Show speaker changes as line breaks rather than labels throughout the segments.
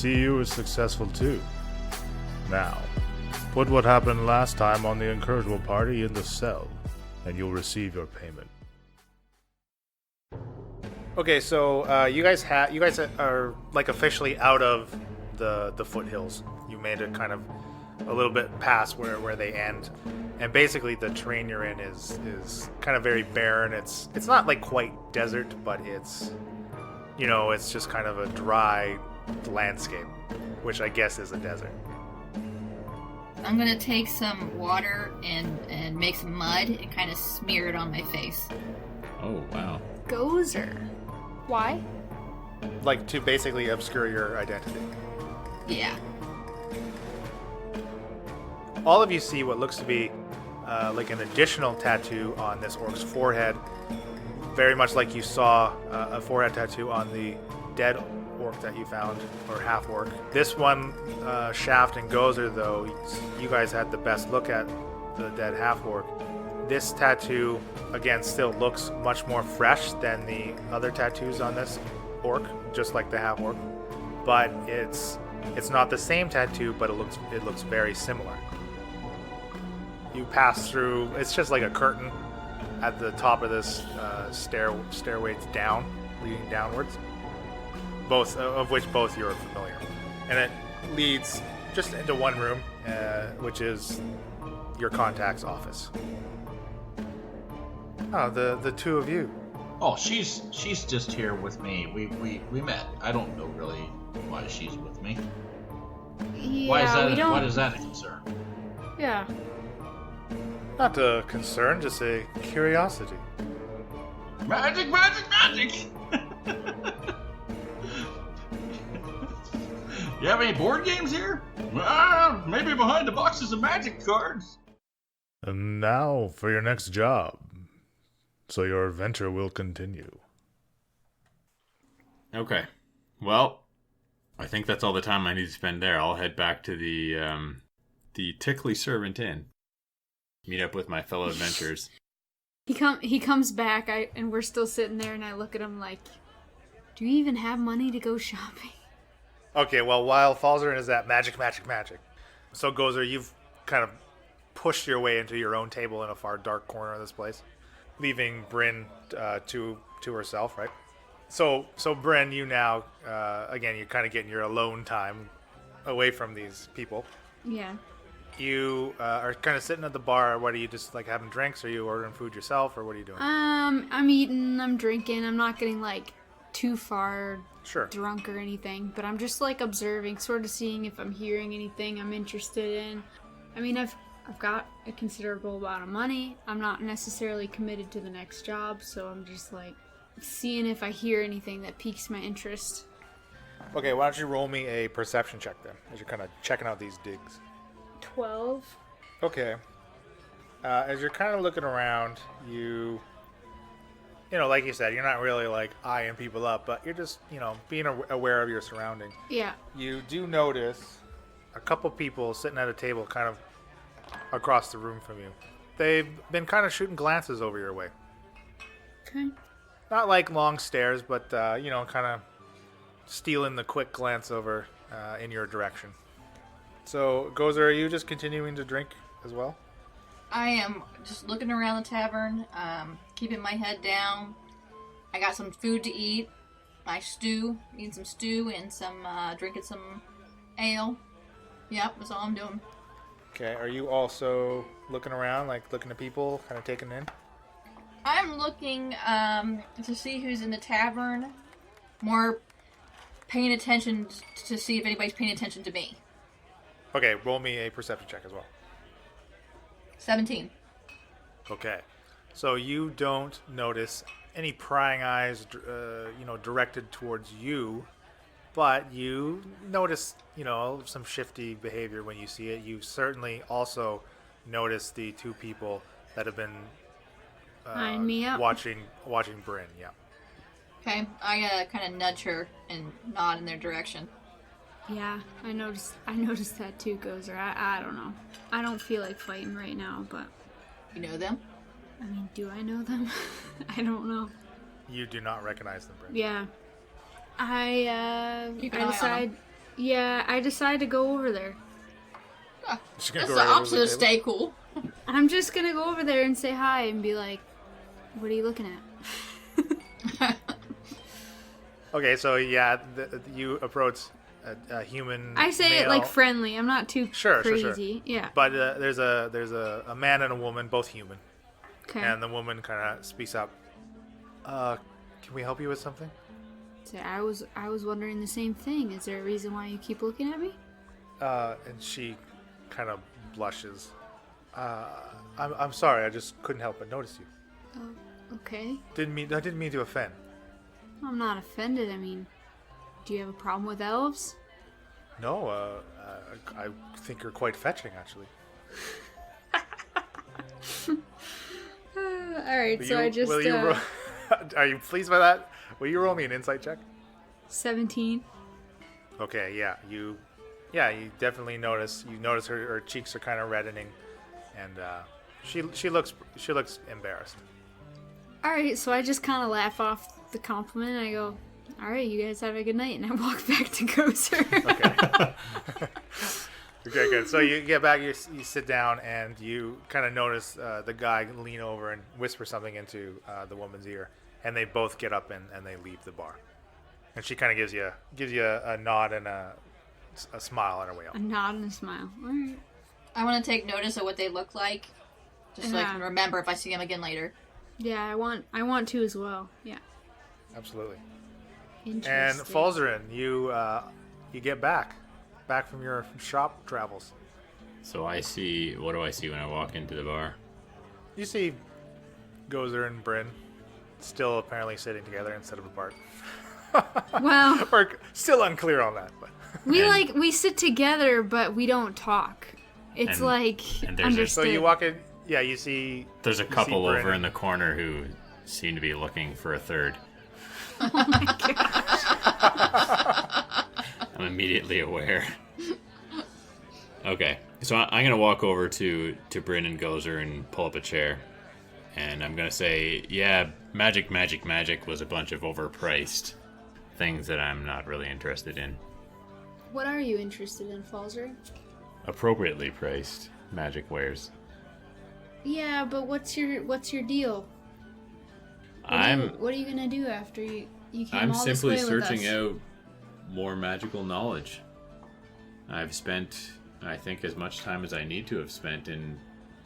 see you was successful too. Now, put what happened last time on the Incorrigible party in the cell, and you'll receive your payment.
Okay, so you guys are like officially out of the foothills. You made it kind of a little bit past where they end, and basically the terrain you're in is kind of very barren. It's not like quite desert, but it's it's just kind of a dry landscape, which I guess is a desert.
I'm gonna take some water and make some mud and kind of smear it on my face.
Oh, wow.
Gozer. Why?
Like to basically obscure your identity.
Yeah.
All of you see what looks to be like an additional tattoo on this orc's forehead, very much like you saw a forehead tattoo on the dead orc that you found, or half orc. This one, Shaft and Gozer, though, you guys had the best look at the dead half orc. This tattoo, again, still looks much more fresh than the other tattoos on this orc, just like the half orc. But it's not the same tattoo, but it looks very similar. You pass through. It's just like a curtain at the top of this stairway down, leading downwards. Both of which you're familiar, and it leads just into one room, which is your contact's office. Oh, the two of you.
Oh, she's just here with me. We met. I don't know really why she's with me.
Yeah,
Why is that a concern?
Yeah.
Not a concern, just a curiosity.
Magic! You have any board games here? Maybe behind the boxes of magic cards.
And now for your next job. So your adventure will continue.
Okay. Well, I think that's all the time I need to spend there. I'll head back to the Tickly Servant Inn. Meet up with my fellow adventurers.
He comes back, and we're still sitting there, and I look at him like, do you even have money to go shopping?
Okay, well, while Falzaren is at magic. So Gozer, you've kind of pushed your way into your own table in a far dark corner of this place, leaving Bryn to herself, right? So Bryn, you now, again, you're kind of getting your alone time away from these people.
Yeah.
You are kind of sitting at the bar. What are you, just like having drinks? Are you ordering food yourself, or what are you doing?
I'm eating, I'm drinking. I'm not getting like too far drunk or anything, but I'm just like observing, sort of seeing if I'm hearing anything I'm interested in. I mean, I've got a considerable amount of money. I'm not necessarily committed to the next job, so I'm just like seeing if I hear anything that piques my interest.
Okay, why don't you roll me a perception check then, as you're kind of checking out these digs.
12.
Okay. As you're kind of looking around, you know, like you said, you're not really like eyeing people up, but you're just, being aware of your surroundings.
Yeah.
You do notice a couple people sitting at a table kind of across the room from you. They've been kind of shooting glances over your way.
Okay.
Not like long stares, but, kind of stealing the quick glance over in your direction. So, Gozer, are you just continuing to drink as well?
I am just looking around the tavern, keeping my head down. I got some food to eat. My stew, eating some stew and some drinking some ale. Yep, that's all I'm doing.
Okay, are you also looking around, like looking at people, kind of taking in?
I'm looking to see who's in the tavern. More paying attention to see if anybody's paying attention to me.
Okay, roll me a perception check as well.
17.
Okay, so you don't notice any prying eyes, directed towards you, but you notice, some shifty behavior when you see it. You certainly also notice the two people that have been
eyeing me up.
watching Bryn. Yeah.
Okay, I kind of nudge her and nod in their direction.
Yeah, I noticed that too, Gozer. I don't know. I don't feel like fighting right now, but...
You know them?
I mean, do I know them? I don't know.
You do not recognize them, Bryn.
Yeah. I
Keep an eye on them.
Yeah, I decided to go over there.
That's the opposite of stay cool.
I'm just gonna go over there and say hi and be like, what are you looking at?
Okay, so yeah, you approach a human.
I say
male.
it like friendly. I'm not too crazy. Yeah.
But there's a man and a woman, both human.
Okay.
And the woman kind of speaks up. Can we help you with something?
So I was wondering the same thing. Is there a reason why you keep looking at me?
And she kind of blushes. I'm sorry. I just couldn't help but notice you.
Oh, okay.
I didn't mean to offend.
I'm not offended. I mean, do you have a problem with elves?
No. I think you're quite fetching, actually.
All right. So I just.
Are you pleased by that? Will you roll me an insight check?
17.
Okay. Yeah. You definitely notice. You notice her cheeks are kind of reddening, and she looks embarrassed.
All right. So I just kind of laugh off the compliment. And I go, "All right, you guys have a good night," and I walk back to Gozer.
Okay. Okay, good. So you get back, you sit down, and you kind of notice the guy lean over and whisper something into the woman's ear, and they both get up and they leave the bar. And she kind of gives you a nod and a smile on her way out.
A nod and a smile. All right.
I want to take notice of what they look like, just so I can remember if I see them again later.
Yeah, I want to as well. Yeah.
Absolutely.
Interesting.
And Falzaren, you get back from your shop travels.
So what do I see when I walk into the bar?
You see Gozer and Bryn still apparently sitting together instead of apart.
Well,
We're still unclear on that, but
we sit together, but we don't talk. It's understood.
So you walk in. Yeah, you see.
There's a couple over in the corner who seem to be looking for a third.
Oh my gosh.
I'm immediately aware. Okay, so I'm gonna walk over to Bryn and Gozer and pull up a chair, and I'm gonna say, yeah, magic was a bunch of overpriced things that I'm not really interested in.
What are you interested in, Falzaren?
Appropriately priced magic wares.
Yeah, but what's your deal? What are you gonna do after you came
I'm
all this
simply
way with
searching
us?
out more magical knowledge. I've spent, I think, as much time as I need to have spent in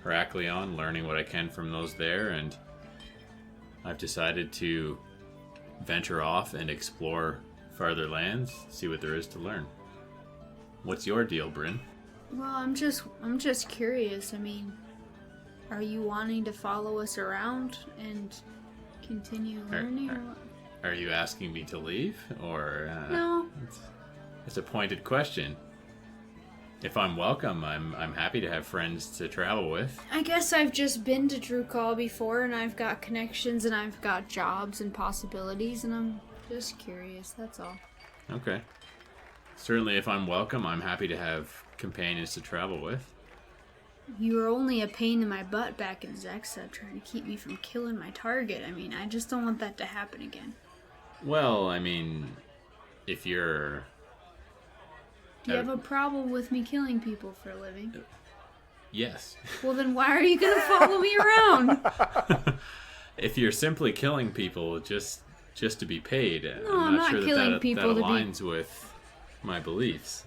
Heraklion, learning what I can from those there, and I've decided to venture off and explore farther lands, see what there is to learn. What's your deal, Bryn?
Well, I'm just curious. I mean, are you wanting to follow us around and continue learning?
Are you asking me to leave, or
No.
It's a pointed question. If I'm welcome, I'm happy to have friends to travel with.
I guess I've just been to Drukal before, and I've got connections, and I've got jobs and possibilities, and I'm just curious. That's all.
Okay. Certainly, if I'm welcome, I'm happy to have companions to travel with.
You were only a pain in my butt back in Zexa, trying to keep me from killing my target. I mean, I just don't want that to happen again.
Well, I mean, if you're...
Do you have a problem with me killing people for a living?
Yes.
Well, then why are you going to follow me around?
If you're simply killing people just to be paid,
No,
I'm not sure
killing
that
people to
aligns with my beliefs.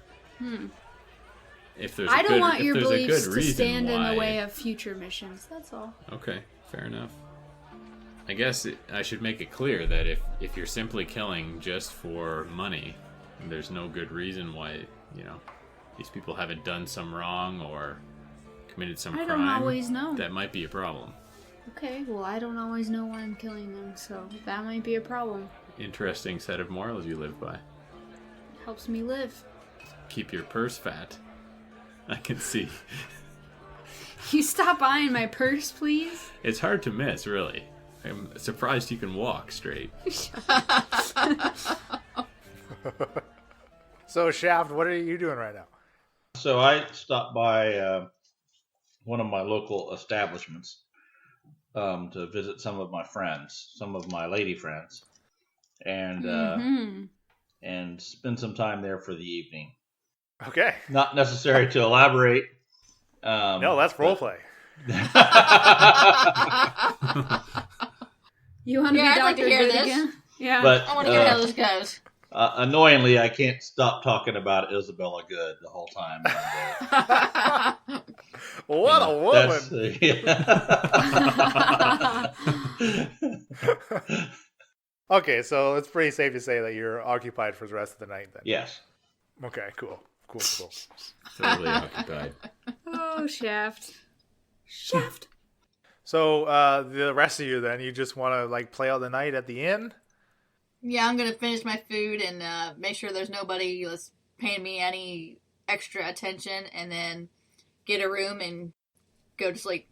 If there's
I don't want
if
your
there's a
beliefs
good
to
reason
stand in
why...
the way of future missions. That's all.
Okay, fair enough. I guess I should make it clear that if you're simply killing just for money, there's no good reason why, these people haven't done some wrong or committed some crime.
I don't always know.
That might be a problem.
Okay, well, I don't always know why I'm killing them, so that might be a problem.
Interesting set of morals you live by.
Helps me live.
Keep your purse fat. I can see.
You stop eyeing my purse, please?
It's hard to miss, really. I'm surprised you can walk straight.
So, Shaft, what are you doing right now?
So I stopped by one of my local establishments to visit some of my friends, some of my lady friends, and spend some time there for the evening.
Okay.
Not necessary to elaborate.
No, that's roleplay.
You want to be
I'd like
Dr.
to hear
Good
this.
again? Yeah.
But
I want to hear how this goes.
annoyingly, I can't stop talking about Isabella Good the whole time.
What a woman! Okay, so it's pretty safe to say that you're occupied for the rest of the night then.
Yes.
Okay, cool.
Totally occupied.
Oh, Shaft. Shaft.
So the rest of you then, you just want to like play out the night at the inn?
Yeah, I'm gonna finish my food and make sure there's nobody that's paying me any extra attention, and then get a room and go to sleep.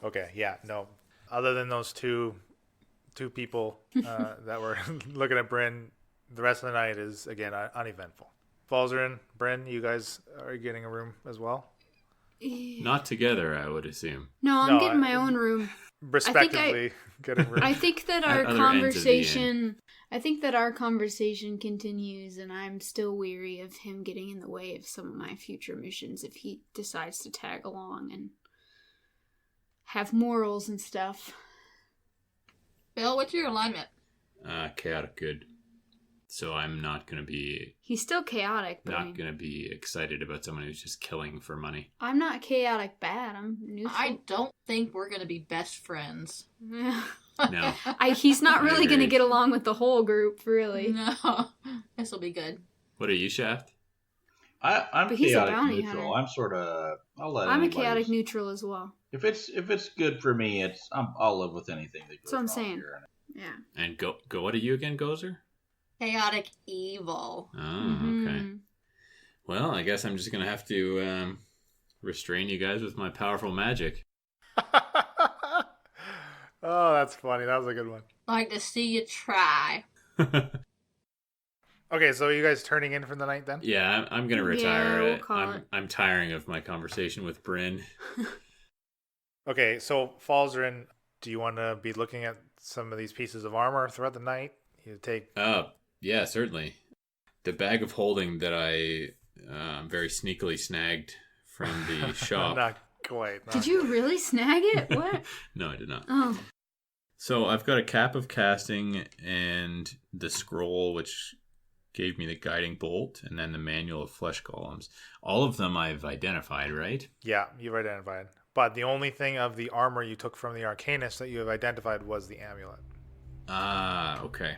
Okay, yeah, no. Other than those two people that were looking at Bryn, the rest of the night is again uneventful. Falzaren, Bryn, you guys are getting a room as well?
Not together, I would assume.
No, I'm getting my own room.
Respectively, getting room.
I think that our conversation. I think that our conversation continues, and I'm still weary of him getting in the way of some of my future missions if he decides to tag along and have morals and stuff.
Bill, what's your alignment?
Chaotic good. So I'm not going to be...
He's still chaotic, but
not going to be excited about someone who's just killing for money.
I'm not chaotic bad. I'm neutral.
I don't think we're going to be best friends.
No.
He's not really going to get along with the whole group, really.
No. This will be good.
What are you, Shaft?
I'm
but he's a
chaotic
bounty
neutral.
hunter.
I'm sort of...
I'm a chaotic neutral as well.
If it's good for me, I'll live with anything that goes
That's what I'm
wrong
saying.
here.
Yeah.
And go. What are you again, Gozer?
Chaotic evil.
Oh, okay. Well, I guess I'm just going to have to restrain you guys with my powerful magic.
Oh, that's funny. That was a good one.
Like to see you try.
Okay, so are you guys turning in for the night then?
Yeah, I'm going to retire.
Yeah, we'll call it.
I'm tiring of my conversation with Bryn.
Okay, so Falzaren, do you want to be looking at some of these pieces of armor throughout the night? You take...
Yeah, certainly. The bag of holding that I very sneakily snagged from the shop.
Not quite.
Did you really snag it? What?
No, I did not.
Oh.
So I've got a cap of casting and the scroll, which gave me the guiding bolt, and then the manual of flesh columns. All of them I've identified, right?
Yeah, you've identified. But the only thing of the armor you took from the Arcanist that you have identified was the amulet.
Ah, okay.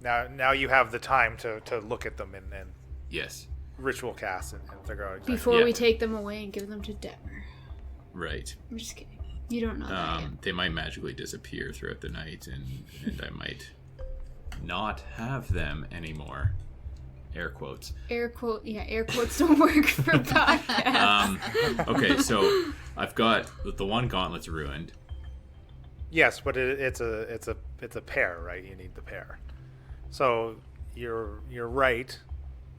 Now you have the time to look at them and
Yes.
ritual cast and figure out exactly.
Before we take them away and give them to Detmer.
Right.
I'm just kidding. You don't know that yet.
They might magically disappear throughout the night, and I might not have them anymore. Air quotes.
Air quotes don't work for podcasts.
Okay, so I've got the one gauntlet's ruined.
Yes, but it's a pair, right? You need the pair. So you're right.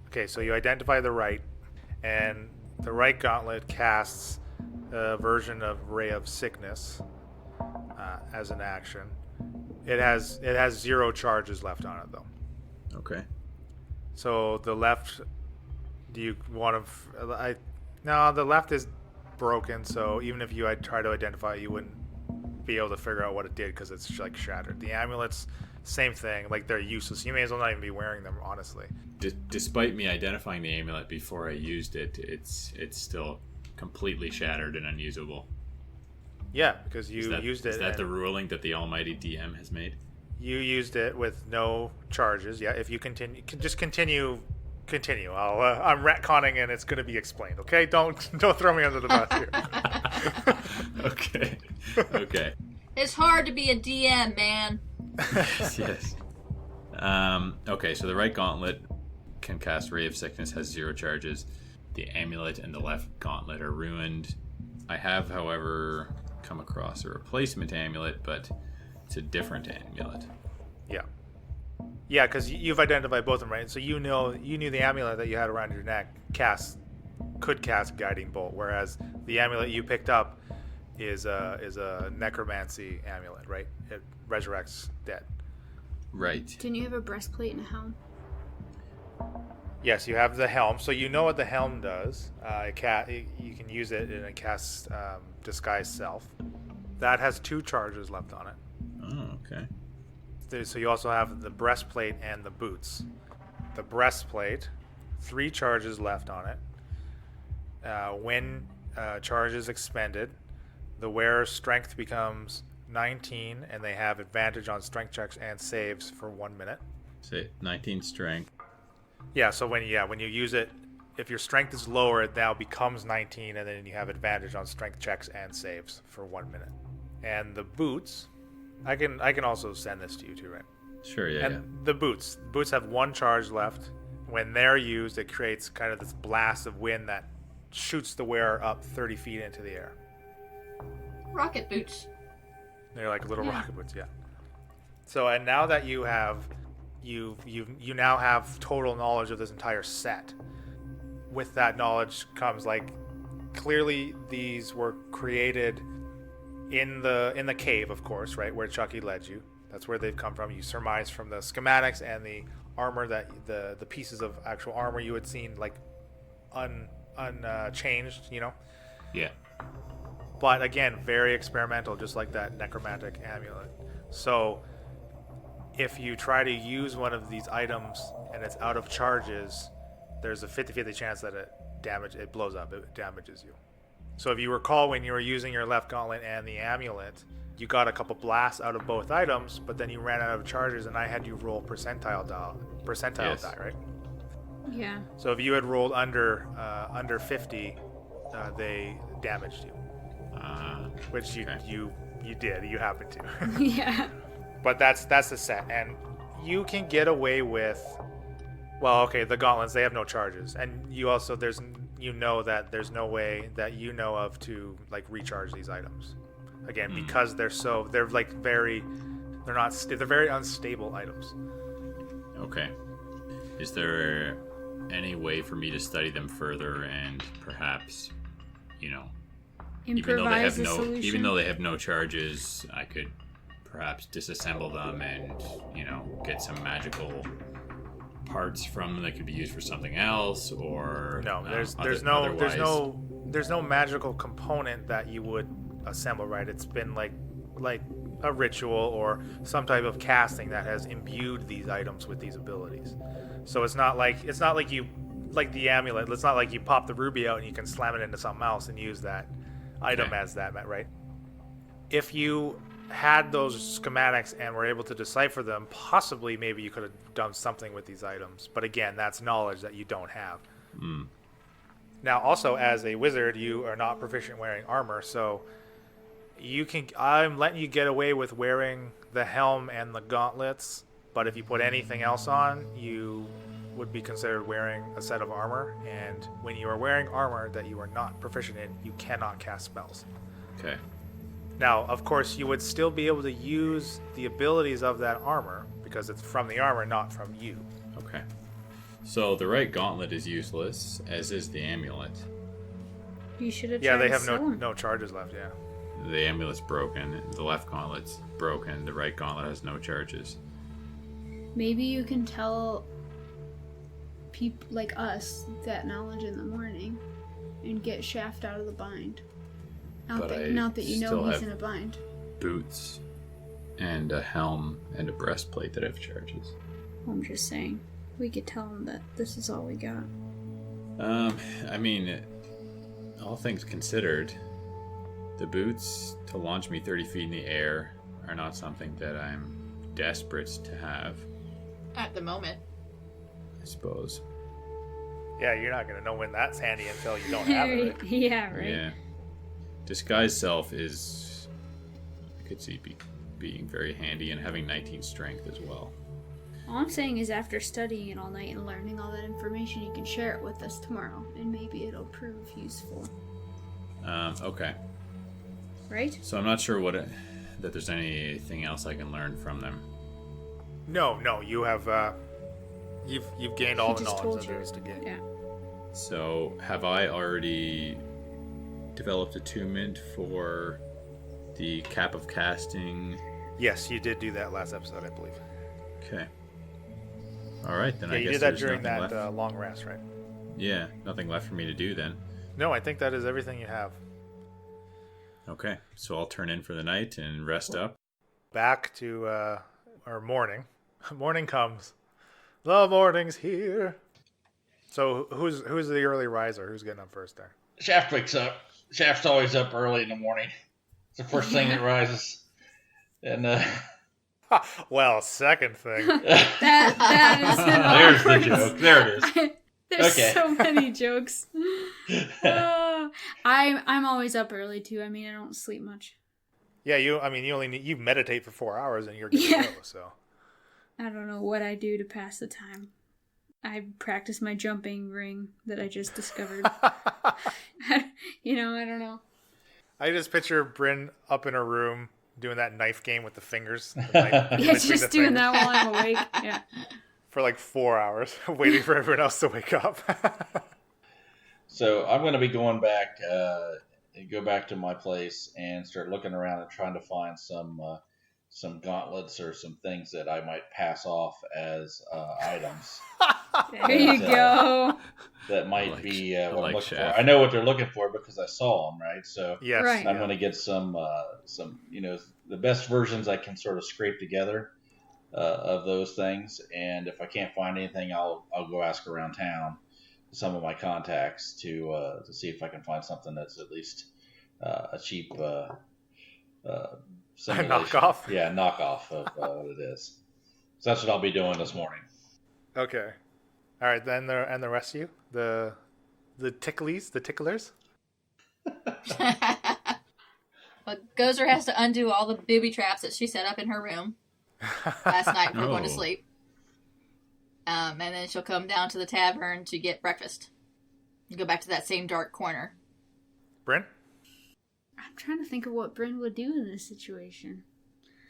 Okay, so you identify the right, and the right gauntlet casts a version of Ray of Sickness as an action. It has 0 charges left on it though.
Okay.
So the left, do you want to? No, the left is broken. So even if you try to identify it, you wouldn't be able to figure out what it did because it's like shattered. The amulets, same thing. Like they're useless. You may as well not even be wearing them, honestly.
Despite me identifying the amulet before I used it, it's still completely shattered and unusable.
Yeah, because you used it.
Is that the ruling that the almighty DM has made?
You used it with no charges. Yeah, if you continue. I'm retconning and it's going to be explained. Okay, don't throw me under the bus here.
Okay.
It's hard to be a DM, man.
Yes. Okay, so the right gauntlet can cast Ray of Sickness, has 0 charges. The amulet and the left gauntlet are ruined. I have, however, come across a replacement amulet, but it's a different amulet.
Yeah, because you've identified both of them, right? So you knew the amulet that you had around your neck could cast Guiding Bolt, whereas the amulet you picked up is a necromancy amulet, right? It resurrects dead.
Right.
Didn't you have a breastplate and a helm?
Yes, you have the helm, so you know what the helm does. You can use it in a cast disguise self. That has 2 charges left on it.
Oh, okay.
So you also have the breastplate and the boots. The breastplate, 3 charges left on it. When charge is expended, the wearer's strength becomes 19, and they have advantage on strength checks and saves for 1 minute.
Say 19 strength.
Yeah, so when you use it, if your strength is lower, it now becomes 19, and then you have advantage on strength checks and saves for 1 minute. And the boots, I can also send this to you too, right?
Sure, yeah.
The boots have 1 charge left. When they're used, it creates kind of this blast of wind that shoots the wearer up 30 feet into the air.
Rocket boots.
They're like little rocket boots, yeah. So, and now that you now have total knowledge of this entire set. With that knowledge comes, like, clearly these were created in the cave, of course, right, where Chucky led you. That's where they've come from. You surmise from the schematics and the armor that the pieces of actual armor you had seen, like, unchanged, you know.
Yeah.
But again, very experimental, just like that necromantic amulet. So if you try to use one of these items and it's out of charges, there's a 50-50 chance that it blows up, it damages you. So if you recall, when you were using your left gauntlet and the amulet, you got a couple blasts out of both items, but then you ran out of charges, and I had you roll percentile die, right?
Yeah.
So if you had rolled under 50, they damaged you. Which you did. You happened to.
Yeah.
But that's the set, and you can get away with. Well, okay, the gauntlets, they have no charges, and you also that there's no way that you know of to, like, recharge these items. Again, because they're very unstable items.
Okay. Is there any way for me to study them further and perhaps,
Improvise a solution?
Even though they have no charges, I could perhaps disassemble them and, get some magical parts from them that could be used for something else, or
there's no magical component that you would assemble, right? It's been like a ritual or some type of casting that has imbued these items with these abilities. So it's not like you, like the amulet, it's not like you pop the ruby out and you can slam it into something else and use that item as that, right? If you had those schematics and were able to decipher them, possibly maybe you could have done something with these items. But again, that's knowledge that you don't have. Now, also, as a wizard, you are not proficient wearing armor, so I'm letting you get away with wearing the helm and the gauntlets, but if you put anything else on, you would be considered wearing a set of armor, and when you are wearing armor that you are not proficient in, you cannot cast spells.
Okay.
Now, of course, you would still be able to use the abilities of that armor, because it's from the armor, not from you.
Okay. So the right gauntlet is useless, as is the amulet.
You should have.
Yeah, they have no charges left. Yeah.
The amulet's broken. The left gauntlet's broken. The right gauntlet has no charges.
Maybe you can tell people like us that knowledge in the morning and get Shaft out of the bind. Not that you know he's in a bind.
Boots and a helm and a breastplate that have charges.
I'm just saying, we could tell him that this is all we got.
I mean, all things considered, the boots to launch me 30 feet in the air are not something that I'm desperate to have.
At the moment.
I suppose.
Yeah, you're not going to know when that's handy until you don't have it. Right?
Yeah, right.
Yeah. Disguise self is, I could see being very handy, and having 19 strength as well.
All I'm saying is, after studying it all night and learning all that information, you can share it with us tomorrow, and maybe it'll prove useful.
Okay.
Right?
So I'm not sure that there's anything else I can learn from them.
No, you have you've gained all the knowledge that there is to gain.
Yeah.
So have I already developed attunement for the cap of casting?
Yes, you did do that last episode, I believe.
Okay. All right, then
Yeah,
I
you
guess
did that
there's
during
nothing
that
left.
long rest, right?
Yeah, nothing left for me to do then.
No, I think that is everything you have.
Okay, so I'll turn in for the night and rest up.
Back to our morning. Morning comes. The morning's here. So who's the early riser? Who's getting up first there?
Shaft wakes up. Shaft's always up early in the morning. It's the first thing that rises. And
Well, second thing.
That is an
there's the
awkward-
joke. There it is.
There's
Okay.
so many jokes. I'm always up early too. I mean, I don't sleep much.
Yeah, you meditate for 4 hours and you're good
Yeah.
to go. So
I don't know what I do to pass the time. I practice my jumping ring that I just discovered. I don't know.
I just picture Bryn up in her room doing that knife game with the fingers. The knife
Yeah,
between
just
the
doing
fingers
that while I'm awake. Yeah.
for like 4 hours, waiting for everyone else to wake up.
So I'm going to be going back, go back to my place and start looking around and trying to find some gauntlets or some things that I might pass off as items.
There you go.
That might
like-
be
I
what
like
I'm looking
Shaft.
for. I know what they're looking for because I saw them, right? So
Yes,
Right.
I'm going to get some, the best versions I can sort of scrape together of those things. And if I can't find anything, I'll go ask around town to some of my contacts to see if I can find something that's at least a cheap simulation.
knockoff?
Yeah, knockoff of what it is. So that's what I'll be doing this morning.
Okay. All right, then the rest of you, the ticklers.
But Gozer has to undo all the booby traps that she set up in her room last night before going to
Oh.
sleep. And then she'll come down to the tavern to get breakfast. And go back to that same dark corner.
Bryn,
I'm trying to think of what Bryn would do in this situation.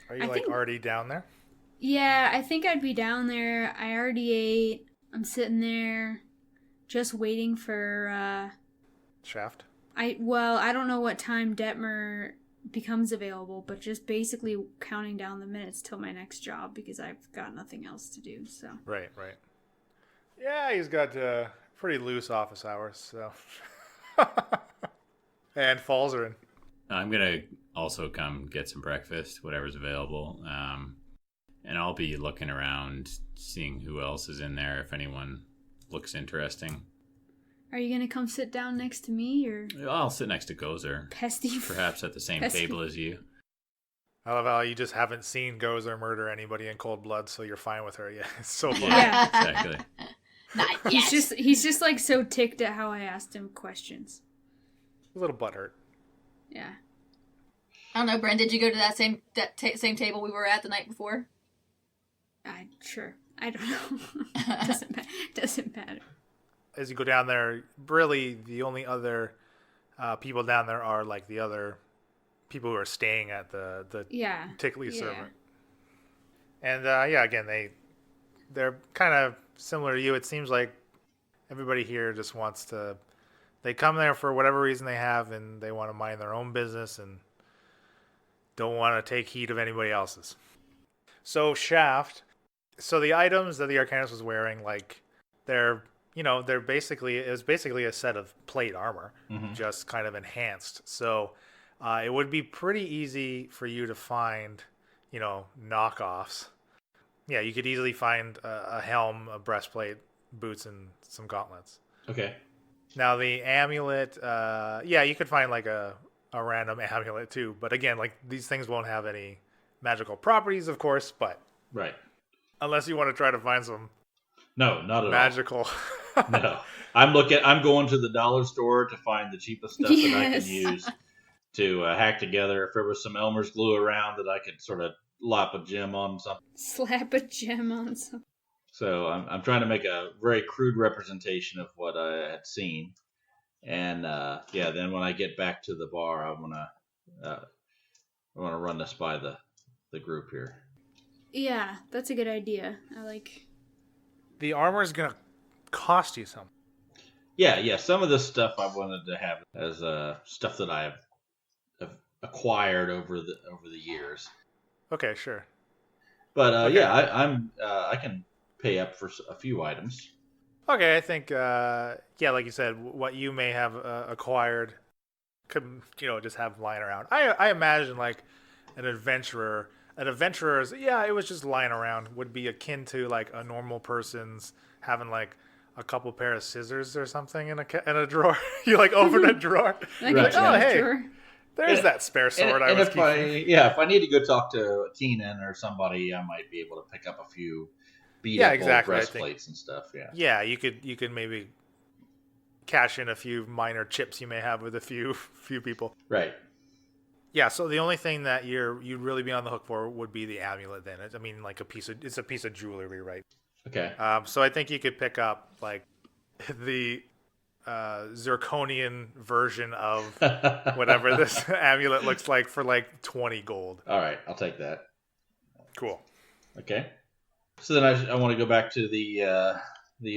are you
I think-
already down there?
Yeah, I think I'd be down there. I already ate. I'm sitting there just waiting for
Shaft.
I don't know what time Detmer becomes available, but just basically counting down the minutes till my next job because I've got nothing else to do. So
Right. Yeah, he's got pretty loose office hours, so. And Falzaren.
I'm gonna also come get some breakfast, whatever's available, and I'll be looking around, seeing who else is in there, if anyone looks interesting.
are you gonna come sit down next to me or
I'll sit next to Gozer,
pesty?
perhaps at the same
Pesky.
table as you.
I love how you just haven't seen Gozer murder anybody in cold blood, so you're fine with her. Yeah, it's so funny.
Yeah.
Exactly.
Not yet.
He's just like so ticked at how I asked him questions.
A little butthurt.
Yeah.
I don't know, Bryn, did you go to that same table we were at the night before?
Sure. I don't know. Doesn't matter.
As you go down there, really the only other people down there are like the other people who are staying at the
Yeah.
Tickly
Yeah.
servant. And again, they're kind of similar to you. It seems like everybody here just wants to. They come there for whatever reason they have, and they want to mind their own business and don't want to take heed of anybody else's. So Shaft. So the items that the Arcanist was wearing, like they're basically a set of plate armor, just kind of enhanced. So it would be pretty easy for you to find, knockoffs. Yeah, you could easily find a helm, a breastplate, boots, and some gauntlets.
Okay.
Now the amulet, you could find like a random amulet too. But again, like these things won't have any magical properties, of course. But
Right.
unless you want to try to find some
No, not at
magical.
all. No. I'm going to the dollar store to find the cheapest stuff that I
Yes.
can use to hack together. If there was some Elmer's glue around that I could sort of lop a gem on something.
Slap a gem on something.
So I'm trying to make a very crude representation of what I had seen. And then when I get back to the bar, I wanna run this by the group here.
Yeah, that's a good idea. I like.
The armor is gonna cost you something.
Yeah. Some of this stuff I wanted to have as stuff that I have acquired over the years.
Okay, sure.
But
Okay.
I can pay up for a few items.
Okay, I think, like you said, what you may have acquired could, just have lying around. I imagine, like, an adventurer's, it was just lying around, would be akin to, like, a normal person's having, like, a couple pair of scissors or something in a drawer. You, like, open a drawer.
Right.
Hey,
drawer.
there's that spare sword I was keeping.
If I need to go talk to Keenan or somebody, I might be able to pick up a few beat up old breastplates and stuff.
Yeah, you could maybe cash in a few minor chips you may have with a few people.
Right.
Yeah, so the only thing that you'd really be on the hook for would be the amulet. Then like it's a piece of jewelry, right?
Okay.
So I think you could pick up like the zirconian version of whatever this amulet looks like for like 20 gold.
All right, I'll take that.
Cool.
Okay. So then I want to go back to the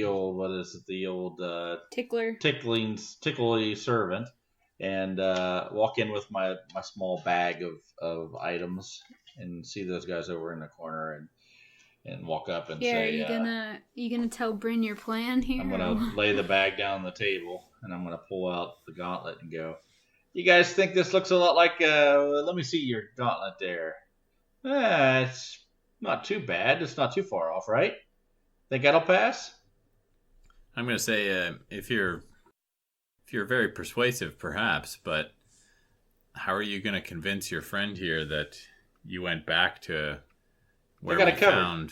old, what is it? The old tickly servant, and walk in with my small bag of items and see those guys over in the corner and walk up and say,
are you gonna tell Bryn your plan here?
I'm gonna lay the bag down on the table and I'm gonna pull out the gauntlet and go, you guys think this looks a lot like let me see your gauntlet there. It's not too bad. It's not too far off, right? Think that'll pass?
I'm going to say if you're very persuasive, perhaps, but how are you going to convince your friend here that you went back to where we found?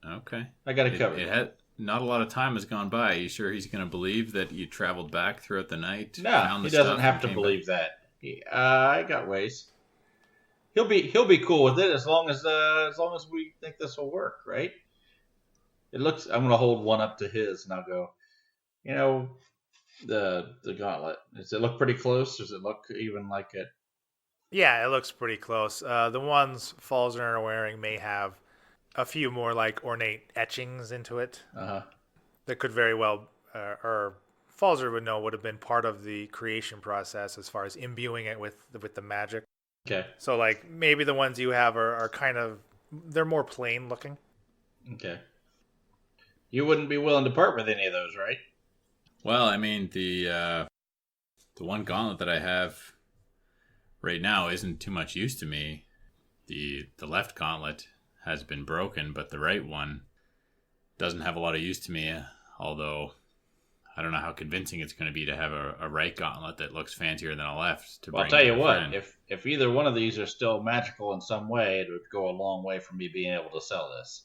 Okay,
I got it covered.
Not a lot of time has gone by. Are you sure he's going to believe that you traveled back throughout the night?
No, he doesn't have to believe that. I got ways. He'll be cool with it as long as we think this will work, right? It looks. I'm gonna hold one up to his, and I'll go. The gauntlet. Does it look pretty close? Does it look even like it?
Yeah, it looks pretty close. The ones Falzaren are wearing may have a few more like ornate etchings into it. That could very well, or Falzaren would have been part of the creation process as far as imbuing it with the magic.
Okay.
So, like, maybe the ones you have are kind of, they're more plain looking.
Okay. You wouldn't be willing to part with any of those, right?
Well, I mean, the one gauntlet that I have right now isn't too much use to me. The left gauntlet has been broken, but the right one doesn't have a lot of use to me, although I don't know how convincing it's going to be to have a right gauntlet that looks fancier than a left.
I'll tell you what, if either one of these are still magical in some way, it would go a long way for me being able to sell this,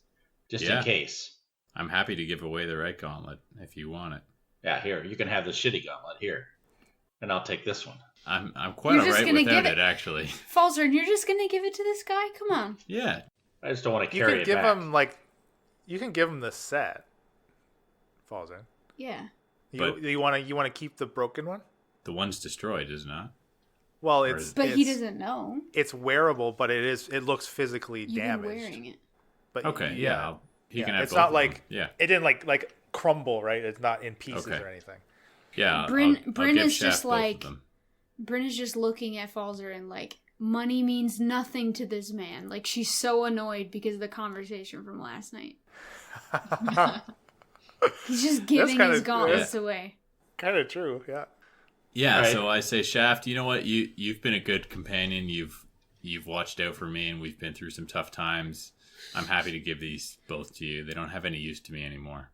just in case.
I'm happy to give away the right gauntlet if you want it.
Yeah, here, you can have the shitty gauntlet here, and I'll take this one.
I'm quite alright without it, actually.
Falzaren, you're just gonna give it to this guy? Come on.
Yeah.
I just don't want to carry it back.
You can give him the set, Falzaren.
Yeah.
You want to keep the broken one?
The one's destroyed, is not.
Well,
he doesn't know.
It's wearable, but it looks physically
You've
damaged.
been wearing it.
But
okay, yeah. He can have
it's
both
not
of
like
them.
it didn't like crumble, right? It's not in pieces or anything.
Yeah.
Bryn is
Shaft
just like Bryn is just looking at Falzaren like money means nothing to this man. Like she's so annoyed because of the conversation from last night. He's just giving his gauntlets away.
Kind of true, yeah.
Yeah, right. So I say, Shaft, you know what? You've been a good companion. You've watched out for me, and we've been through some tough times. I'm happy to give these both to you. They don't have any use to me anymore.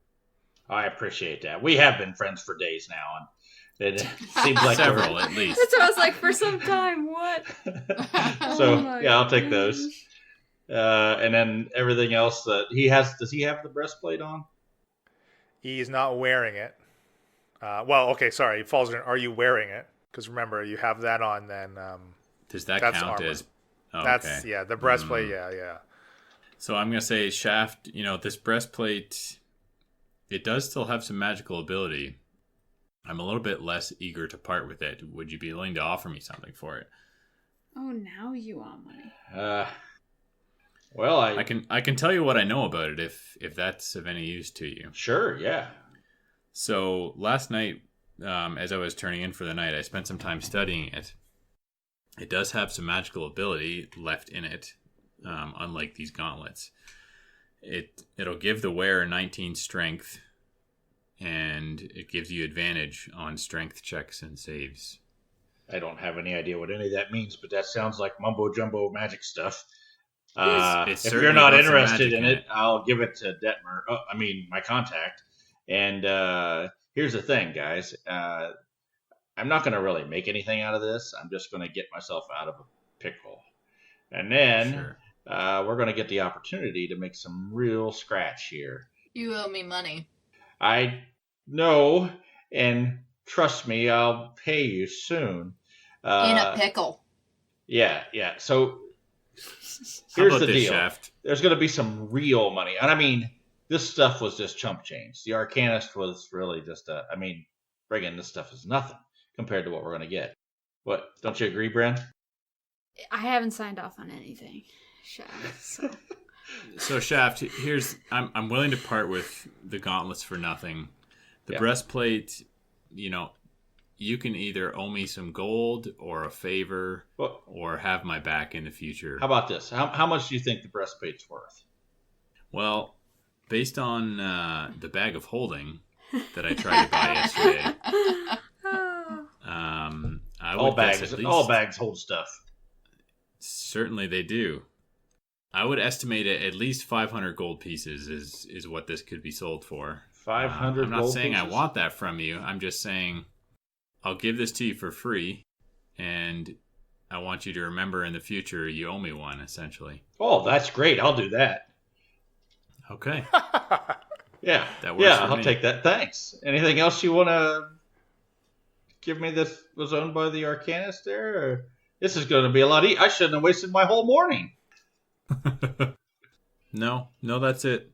I appreciate that. We have been friends for days now, and it seems like
several at least.
That's what I was like for some time. What?
So I'll take those. And then everything else that he has. Does he have the breastplate on?
He's not wearing it. Well, okay, sorry. Falzaren, are you wearing it? Because remember, you have that on, then...
Does that count
armor.
as... Oh,
that's,
okay.
Yeah, the breastplate, yeah.
So I'm going to say, Shaft, this breastplate, it does still have some magical ability. I'm a little bit less eager to part with it. Would you be willing to offer me something for it?
Oh, now you want money.
Well,
I can tell you what I know about it if that's of any use to you.
Sure, yeah.
So last night, as I was turning in for the night, I spent some time studying it. It does have some magical ability left in it, unlike these gauntlets. It'll give the wearer 19 strength, and it gives you advantage on strength checks and saves.
I don't have any idea what any of that means, but that sounds like mumbo jumbo magic stuff.
It's
if you're not
got some
interested
magic
in it, I'll give it to Detmer. My contact. And here's the thing, guys. I'm not going to really make anything out of this. I'm just going to get myself out of a pickle. And then we're going to get the opportunity to make some real scratch here.
You owe me money.
I know, and trust me, I'll pay you soon.
In a pickle.
Yeah. So here's the deal.
Shaft?
There's going to be some real money. And I mean, this stuff was just chump change. The Arcanist was really just bringing this stuff is nothing compared to what we're going to get. What? Don't you agree, Bryn?
I haven't signed off on anything, Shaft. So,
so Shaft, I'm willing to part with the gauntlets for nothing. The breastplate, you can either owe me some gold or a favor or have my back in the future.
How about this? How much do you think the breastplate's worth?
Well, based on the bag of holding that I tried to buy yesterday, I would guess at least,
all bags hold stuff.
Certainly they do. I would estimate it at least 500 gold pieces is what this could be sold for.
500
I'm not
gold
saying
pieces?
I want that from you. I'm just saying I'll give this to you for free, and I want you to remember in the future you owe me one, essentially.
Oh, that's great. I'll do that.
Okay.
Yeah.
That works for
I'll
me.
take that. Thanks. Anything else you want to give me that was owned by the Arcanist there? Or this is going to be a lot I shouldn't have wasted my whole morning.
No, that's it.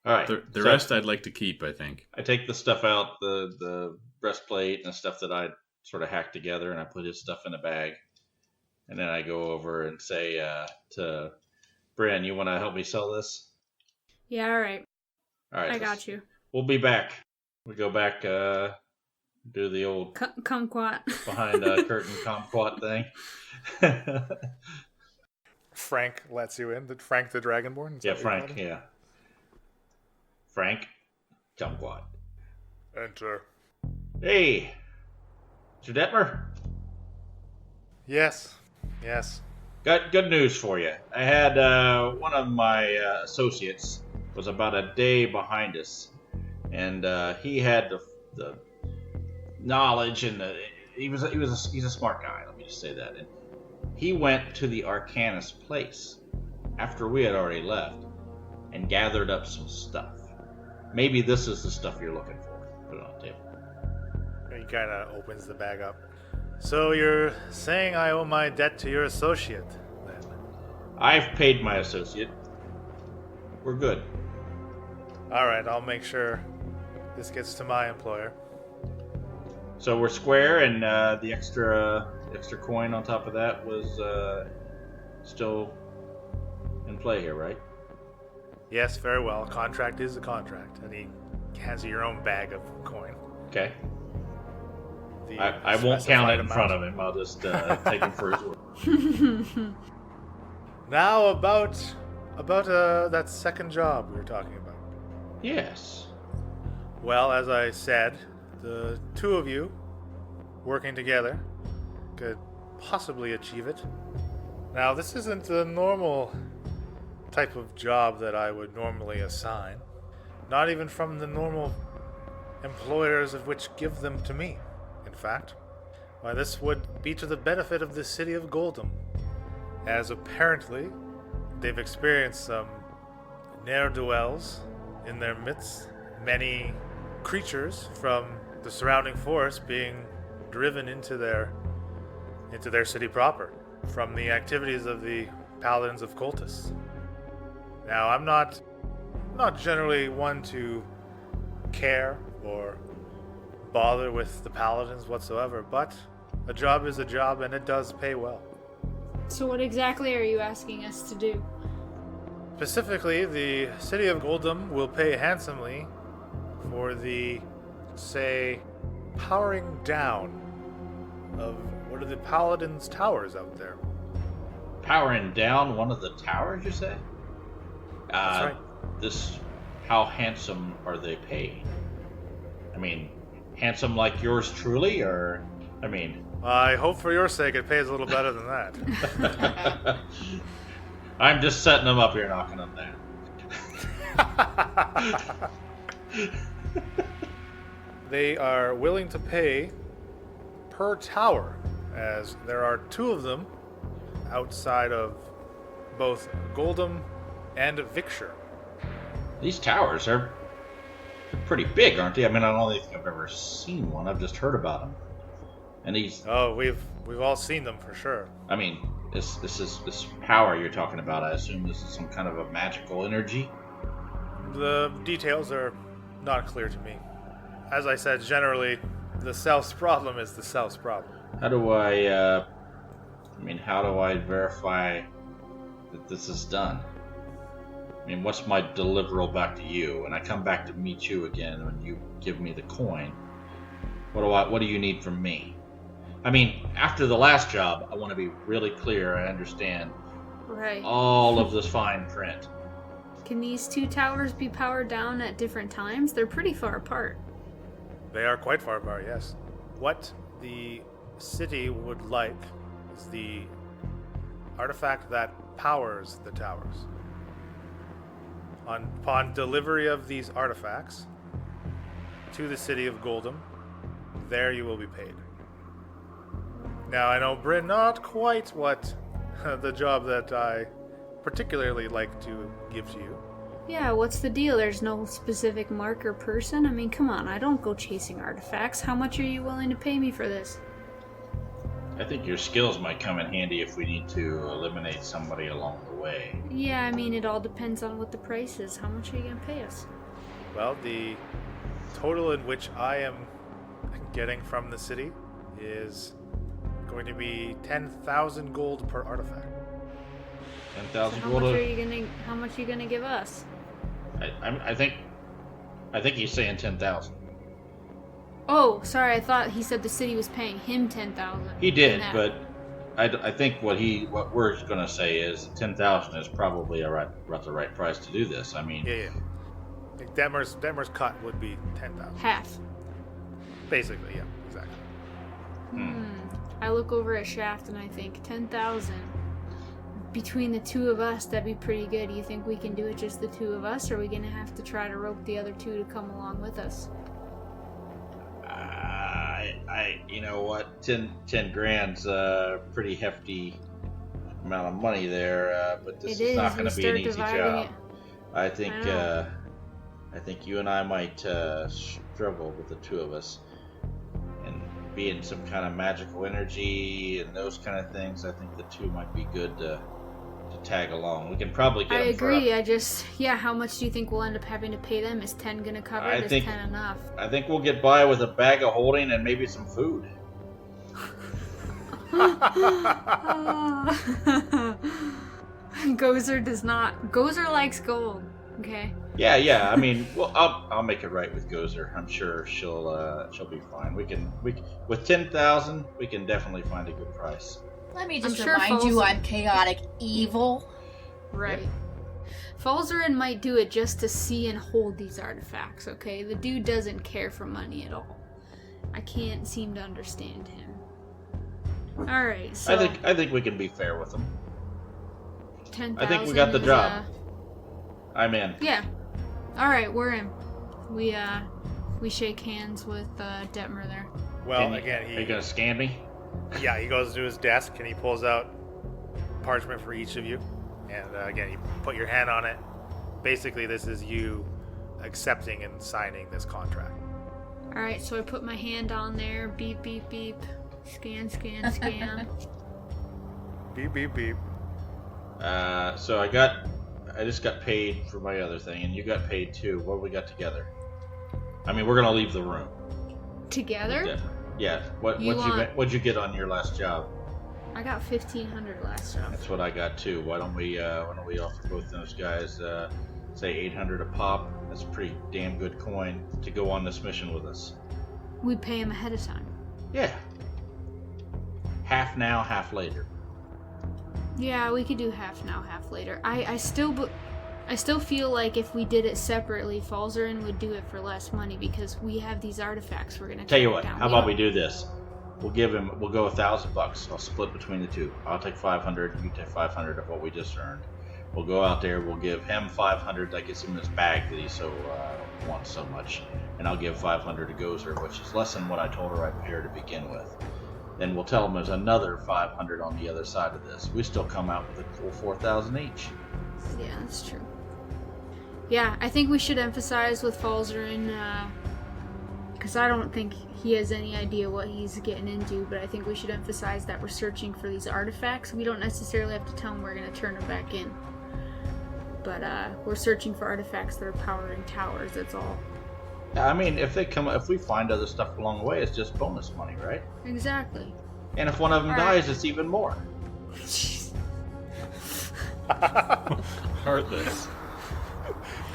All right.
The rest I'd like to keep, I think.
I take the stuff out, the breastplate and the stuff that I sort of hacked together, and I put his stuff in a bag. And then I go over and say to Bryn, you want to help me sell this?
yeah, all right.
All right.
I got you.
We'll be back. We go back, do the old
Kumquat.
behind curtain kumquat thing.
Frank lets you in. Frank the Dragonborn?
Yeah, Frank, yeah. Frank, kumquat.
Enter.
Hey, Mr. Detmer.
Yes.
Got good news for you. I had one of my associates was about a day behind us, and he had the knowledge and he's a smart guy. Let me just say that. And he went to the Arcanist place after we had already left and gathered up some stuff. Maybe this is the stuff you're looking for. Put it on the table.
He kind of opens the bag up. So you're saying I owe my debt to your associate, then?
I've paid my associate. We're good.
All right, I'll make sure this gets to my employer.
So we're square, and the extra coin on top of that was still in play here, right?
Yes, very well. A contract is a contract, and he hands you your own bag of coin.
Okay. I won't count it in front of him. I'll just take him for his word.
Now about that second job we were talking about.
Yes.
Well, as I said, the two of you working together could possibly achieve it. Now, this isn't the normal type of job that I would normally assign. Not even from the normal employers of which give them to me. In fact, why, this would be to the benefit of the city of Goldham, as apparently they've experienced some ne'er-do-wells in their midst, many creatures from the surrounding forest being driven into their city proper from the activities of the Paladins of Cultus. Now, I'm not generally one to care or bother with the Paladins whatsoever, but a job is a job and it does pay well.
So what exactly are you asking us to do?
Specifically, the city of Goldham will pay handsomely for the, say, powering down of one of the Paladins' towers out there.
Powering down one of the towers, you say?
That's right.
how handsome are they paid? I mean, handsome like yours truly, or I mean.
I hope for your sake it pays a little better than that.
I'm just setting them up here, knocking them down.
They are willing to pay per tower, as there are 2 of them outside of both Goldham and Victor.
These towers are pretty big, aren't they? I mean, I don't think I've ever seen one. I've just heard about them. And these.
Oh, we've all seen them for sure.
I mean, this power you're talking about. I assume this is some kind of a magical energy.
The details are not clear to me. As I said, generally, the South's problem is the South's problem.
How do I verify that this is done? I mean, what's my deliverable back to you? When I come back to meet you again, when you give me the coin, what do you need from me? I mean, after the last job, I want to be really clear. I understand all of this fine print.
Can these 2 towers be powered down at different times? They're pretty far apart.
They are quite far apart, yes. What the city would like is the artifact that powers the towers. Upon delivery of these artifacts to the city of Goldham, there you will be paid. Now, I know, Bryn, not quite what the job that I particularly like to give to you.
Yeah, what's the deal? There's no specific mark or person? I mean, come on, I don't go chasing artifacts. How much are you willing to pay me for this?
I think your skills might come in handy if we need to eliminate somebody along the way.
Yeah, I mean, it all depends on what the price is. How much are you going to pay us?
Well, the total in which I am getting from the city is going to be 10,000 gold per artifact.
10,000
so
gold.
How much are you gonna give us?
I think he's saying 10,000.
Oh, sorry. I thought he said the city was paying him 10,000.
He did, but I think what we're gonna say is 10,000 is probably the right price to do this. I mean,
yeah. Detmer's cut would be 10,000.
Half.
Basically, yeah, exactly.
I look over at Shaft and I think 10,000. Between the 2 of us, that'd be pretty good. Do you think we can do it just the 2 of us, or are we gonna have to try to rope the other 2 to come along with us?
you know what, 10 grand's a pretty hefty amount of money there, but this is not going to be an easy job. I think you and I might struggle with the 2 of us, and being some kind of magical energy and those kind of things. I think the 2 might be good to tag along. We can probably get.
I agree. How much do you think we'll end up having to pay them? Is 10 gonna cover it? Is 10 enough?
I think we'll get by with a bag of holding and maybe some food.
Gozer does not. Gozer likes gold. Okay.
Yeah. I mean, well, I'll make it right with Gozer. I'm sure she'll be fine. With 10,000, we can definitely find a good price.
Let me just remind you, I'm chaotic evil.
Right. Yep. Falzaren might do it just to see and hold these artifacts, okay? The dude doesn't care for money at all. I can't seem to understand him. Alright, so...
I think we can be fair with him.
10,000
I think we got the job. I'm in.
Yeah. Alright, we're in. We shake hands with Detmer there.
Well,
are you gonna scan me?
Yeah, he goes to his desk and he pulls out parchment for each of you. And again, you put your hand on it. Basically, this is you accepting and signing this contract.
Alright, so I put my hand on there. Beep, beep, beep. Scan, scan, scan.
Beep, beep, beep.
So I just got paid for my other thing, and you got paid too. What we got together? I mean, we're gonna leave the room.
Together?
Yeah. What'd you get on your last job?
I got 1,500 last job.
That's what I got too. Why don't we offer both those guys say 800 a pop? That's a pretty damn good coin to go on this mission with us.
We pay him ahead of time.
Yeah. Half now, half later.
Yeah, we could do half now, half later. I still I still feel like if we did it separately, Falzaren would do it for less money because we have these artifacts we're gonna
Tell you
track
what,
down.
how about we do this? We'll go $1,000. I'll split between the two. I'll take 500. You take 500 of what we just earned. We'll go out there. We'll give him 500. That gets him this bag that he wants so much, and I'll give 500 to Gozer, which is less than what I told her I'd pay her to begin with. Then we'll tell him there's another 500 on the other side of this. We still come out with a cool 4,000 each.
Yeah, that's true. Yeah, I think we should emphasize with Falzaren, because I don't think he has any idea what he's getting into, but I think we should emphasize that we're searching for these artifacts. We don't necessarily have to tell him we're going to turn them back in. But we're searching for artifacts that are powering towers, that's all.
I mean, if we find other stuff along the way, it's just bonus money, right?
Exactly.
And if one of them dies, it's even more.
Heartless.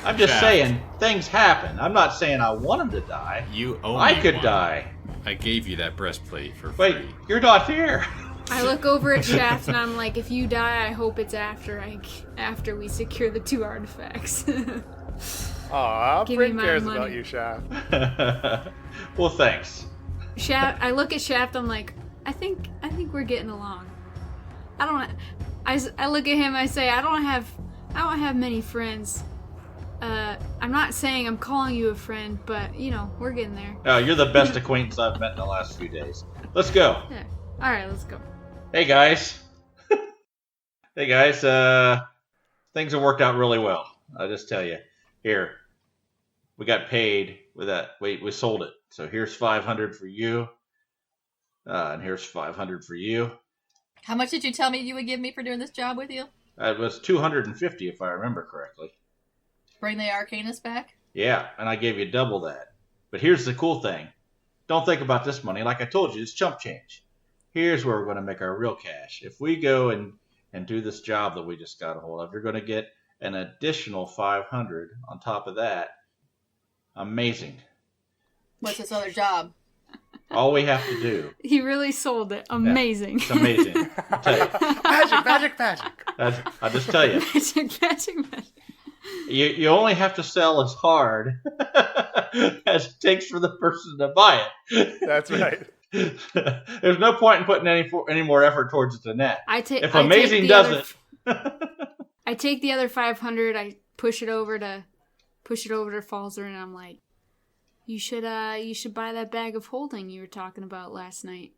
I'm just saying, things happen. I'm not saying I want him to die.
You owe me
I could
one.
die.
I gave you that breastplate for
Wait,
free.
you're not here.
I look over at Shaft and I'm like, if you die, I hope it's after we secure the 2 artifacts.
Aw,
Give me
Bryn
my
cares
money.
about you, Shaft.
Well, thanks.
Shaft, I look at Shaft, I'm like, I think we're getting along. I look at him, I say, I don't have many friends. I'm not saying I'm calling you a friend, but we're getting there.
Oh, you're the best acquaintance I've met in the last few days. Let's go.
Yeah. All right, let's go.
Hey guys. Hey guys. Things have worked out really well. I'll just tell you. Here, we got paid with that. Wait, we sold it. So here's 500 for you, and here's 500 for you.
How much did you tell me you would give me for doing this job with you?
It was 250 if I remember correctly.
Bring the Arcanist back?
Yeah, and I gave you double that. But here's the cool thing. Don't think about this money. Like I told you, it's chump change. Here's where we're going to make our real cash. If we go and do this job that we just got a hold of, you're going to get an additional 500 on top of that. Amazing.
What's this other job?
All we have to do.
He really sold it. Amazing.
Yeah, it's amazing. I tell you.
Magic.
I'll just tell you.
magic.
You only have to sell as hard as it takes for the person to buy it.
That's right.
There's no point in putting any more effort towards it than that. If Amazing doesn't.
I take the other 500. I push it over to Falzer, and I'm like, you should buy that bag of holding you were talking about last night.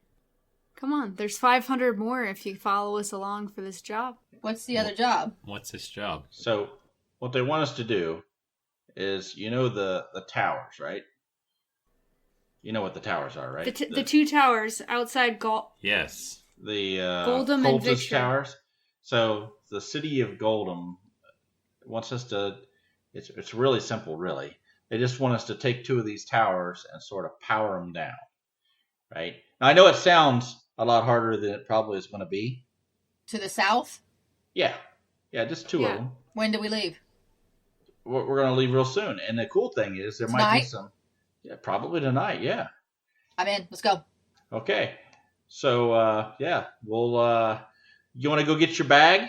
Come on, there's 500 more if you follow us along for this job.
What's the other job?
What's this job?
So, what they want us to do is, the towers, right? You know what the towers are, right?
The 2 towers outside
Yes.
The
Goldham and
Cultist
Victor.
towers. So the city of Goldham wants us to. It's really simple, really. They just want us to take 2 of these towers and sort of power them down, right? Now I know it sounds a lot harder than it probably is going to be.
To the south?
Yeah, just 2 of them.
When do we leave?
We're going to leave real soon, and the cool thing is there might be some. Yeah, probably tonight. Yeah.
I'm in. Let's go.
Okay. So we'll. You want to go get your bag?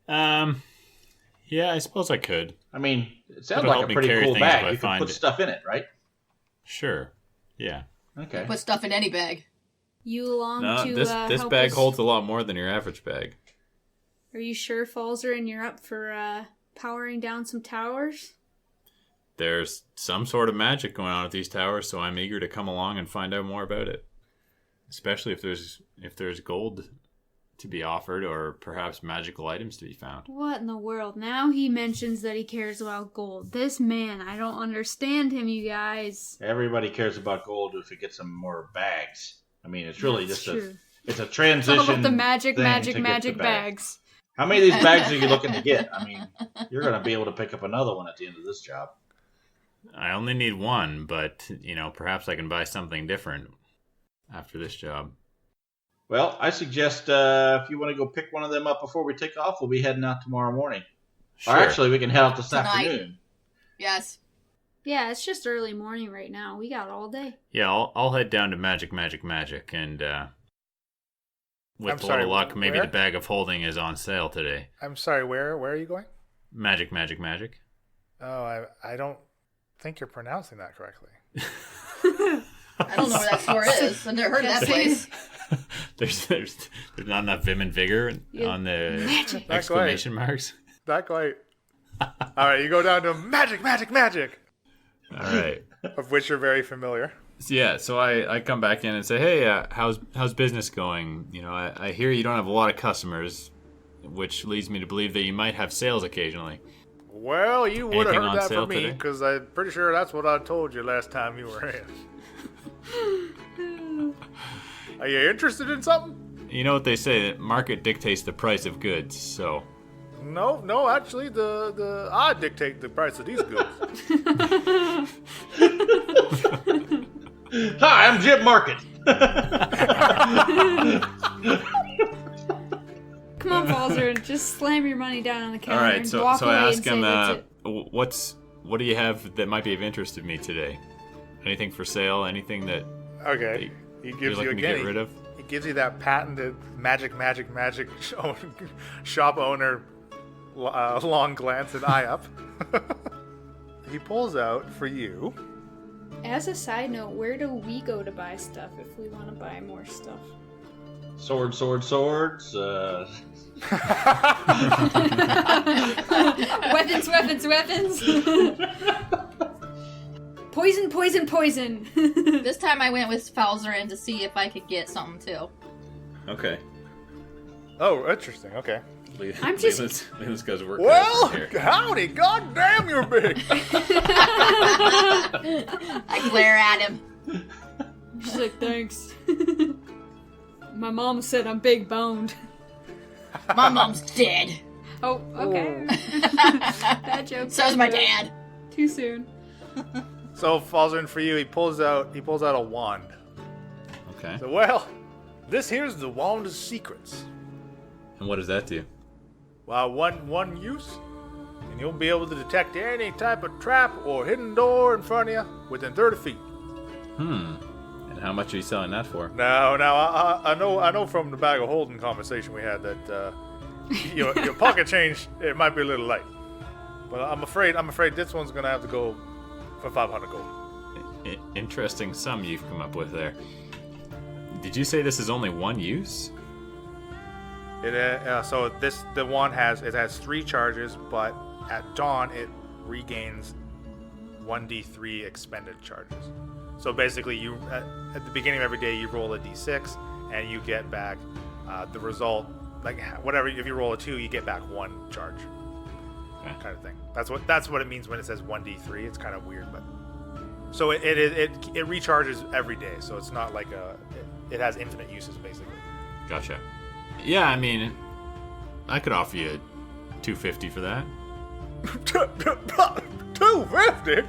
Yeah, I suppose I could.
I mean, it sounds
It'll
like
help
a
me
pretty
carry
cool
things if
bag.
I
You can
find
put
it.
stuff in it, right?
Sure. Yeah.
Okay.
Put stuff in any bag.
You along
No,
to
this
help
bag
us?
holds a lot more than your average bag.
Are you sure, Falzer, and you're up for powering down some towers?
There's some sort of magic going on at these towers, so I'm eager to come along and find out more about it. Especially if there's gold to be offered, or perhaps magical items to be found.
What in the world? Now he mentions that he cares about gold. This man, I don't understand him, you guys.
Everybody cares about gold if it gets some more bags. I mean, it's really
That's
just
true.
it's a
It's
transition.
all about the magic
thing to get the
bags.
bags. How many of these bags are you looking to get? I mean, you're going to be able to pick up another one at the end of this job.
I only need 1, but perhaps I can buy something different after this job.
Well, I suggest if you want to go pick one of them up before we take off, we'll be heading out tomorrow morning.
Sure.
Or actually, we can head out this
Tonight.
afternoon.
Yes.
Yeah, it's just early morning right now. We got all day.
Yeah, I'll head down to Magic, and with
I'm
a
sorry,
little luck, maybe
where?
the bag of holding is on sale today.
I'm sorry, where are you going?
Magic.
Oh, I don't think you're pronouncing that correctly.
I don't know where that store is. I've never heard of that place.
there's not enough vim and vigor on the exclamation marks.
Not quite. All right, you go down to magic.
All right.
Of which you're very familiar.
So I come back in and say, hey, how's business going? You know, I hear you don't have a lot of customers, which leads me to believe that you might have sales occasionally.
Well, you would have
Anything
heard
on
that
sale
from me,
today?
because I'm pretty sure that's what I told you last time you were in. Are you interested in something?
You know what they say, that market dictates the price of goods, so...
No, actually, I dictate the price of these goods.
Hi, I'm Jim Market.
Come on, Falzaren, just slam your money down on the counter
All right,
and
so
walk away
I ask
and say
him,
that's it.
what do you have that might be of interest to me today? Anything for sale? Anything that
Okay, he
you're
gives you
looking to
again.
get rid of?
He gives you that patented magic shop owner long glance and eye up. He pulls out for you.
As a side note, where do we go to buy stuff if we want to buy more stuff?
Swords.
Weapons. Poison.
This time I went with Falzaren to see if I could get something too.
Okay.
Oh, interesting. Okay.
I'm just-
Leland's goes work.
Well,
here.
howdy, goddamn, you're big.
I glare at him.
She's like, thanks. My mom said I'm big boned.
My mom's dead.
Oh, okay. That joke.
So's my dad.
Too soon.
So Falzaren, for you, he pulls out a wand.
Okay.
So, well, this here's the wand of secrets.
And what does that do?
Well, one use, and you'll be able to detect any type of trap or hidden door in front of you within 30 feet.
And how much are you selling that for?
Now, I know from the bag of holding conversation we had that your pocket change, it might be a little light. But I'm afraid this one's gonna have to go for 500 gold.
Interesting sum you've come up with there. Did you say this is only one use?
The wand has 3 charges, but at dawn it regains 1d3 expended charges. So basically, you at the beginning of every day you roll a d6 and you get back the result. Like whatever, if you roll a 2, you get back 1 charge.
Okay.
Kind of thing. That's what it means when it says 1d3. It's kind of weird, but so it recharges every day. So it's not like it has infinite uses basically.
Gotcha. Yeah, I mean, I could offer you 250 for that.
250?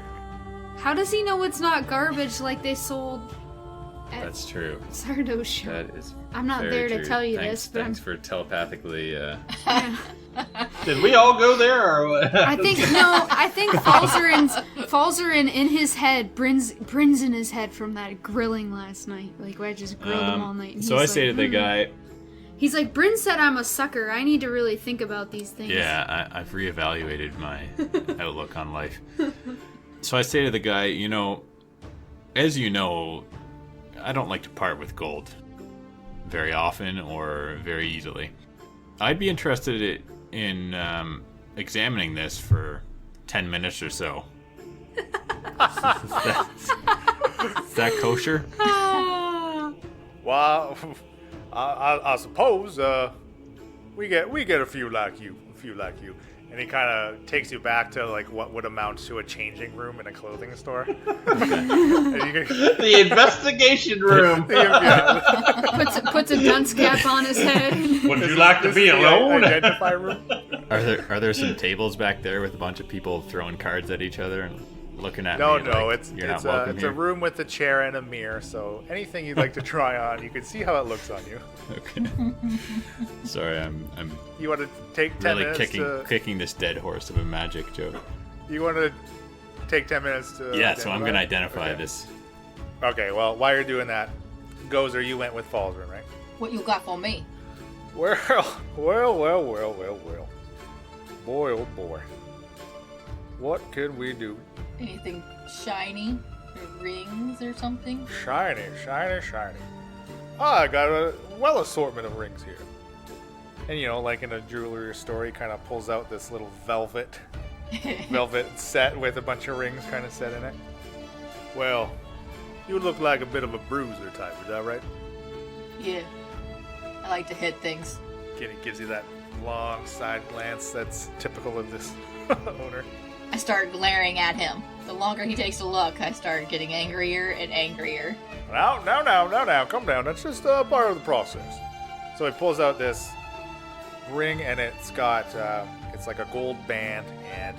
How does he know it's not garbage like they sold at
That's true.
Sardo's shop?
That is.
I'm not
very
there to
true.
tell you
Thanks,
this, but
thanks for telepathically.
Did we all go there, or what?
I think Falzaren in his head, Bryn's in his head from that grilling last night. Like I just grilled him all night. And
So
he's
I say
like,
to the guy,
he's like, Bryn said I'm a sucker. I need to really think about these things.
yeah, I've reevaluated my outlook on life. So I say to the guy, as you know, I don't like to part with gold very often or very easily. I'd be interested in examining this for 10 minutes or so. Is that kosher?
Well, I suppose we get a few like you, and he kind of takes you back to like what would amount to a changing room in a clothing store.
The investigation room.
Puts a dunce cap on his head.
Would you like to be alone?
Identify room.
Are there some tables back there with a bunch of people throwing cards at each other and looking at
No,
me? Like,
it's
you're not
it's
welcome
a
here?
room with a chair and a mirror. So anything you'd like to try on, you can see how it looks on you.
Okay. Sorry, I'm
You want to take 10
really
minutes
kicking this dead horse of a magic joke.
You want to take 10 minutes to.
Yeah, so I'm gonna identify
Okay.
this.
Okay, well, while you're doing that, Gozer, you went with Falzaren, right?
What you got for me?
Well. boy, oh boy. What can we do?
Anything shiny? Or rings or something?
Shiny. I got a assortment of rings here. And like in a jewelry store, he kind of pulls out this little velvet set with a bunch of rings kind of set in it. Well, you look like a bit of a bruiser type, is that right?
Yeah. I like to hit things.
Kenny gives you that long side glance that's typical of this owner.
I start glaring at him. The longer he takes to look, I start getting angrier and angrier.
Now, calm down. That's just part of the process. So he pulls out this ring, and it's got, it's like a gold band, and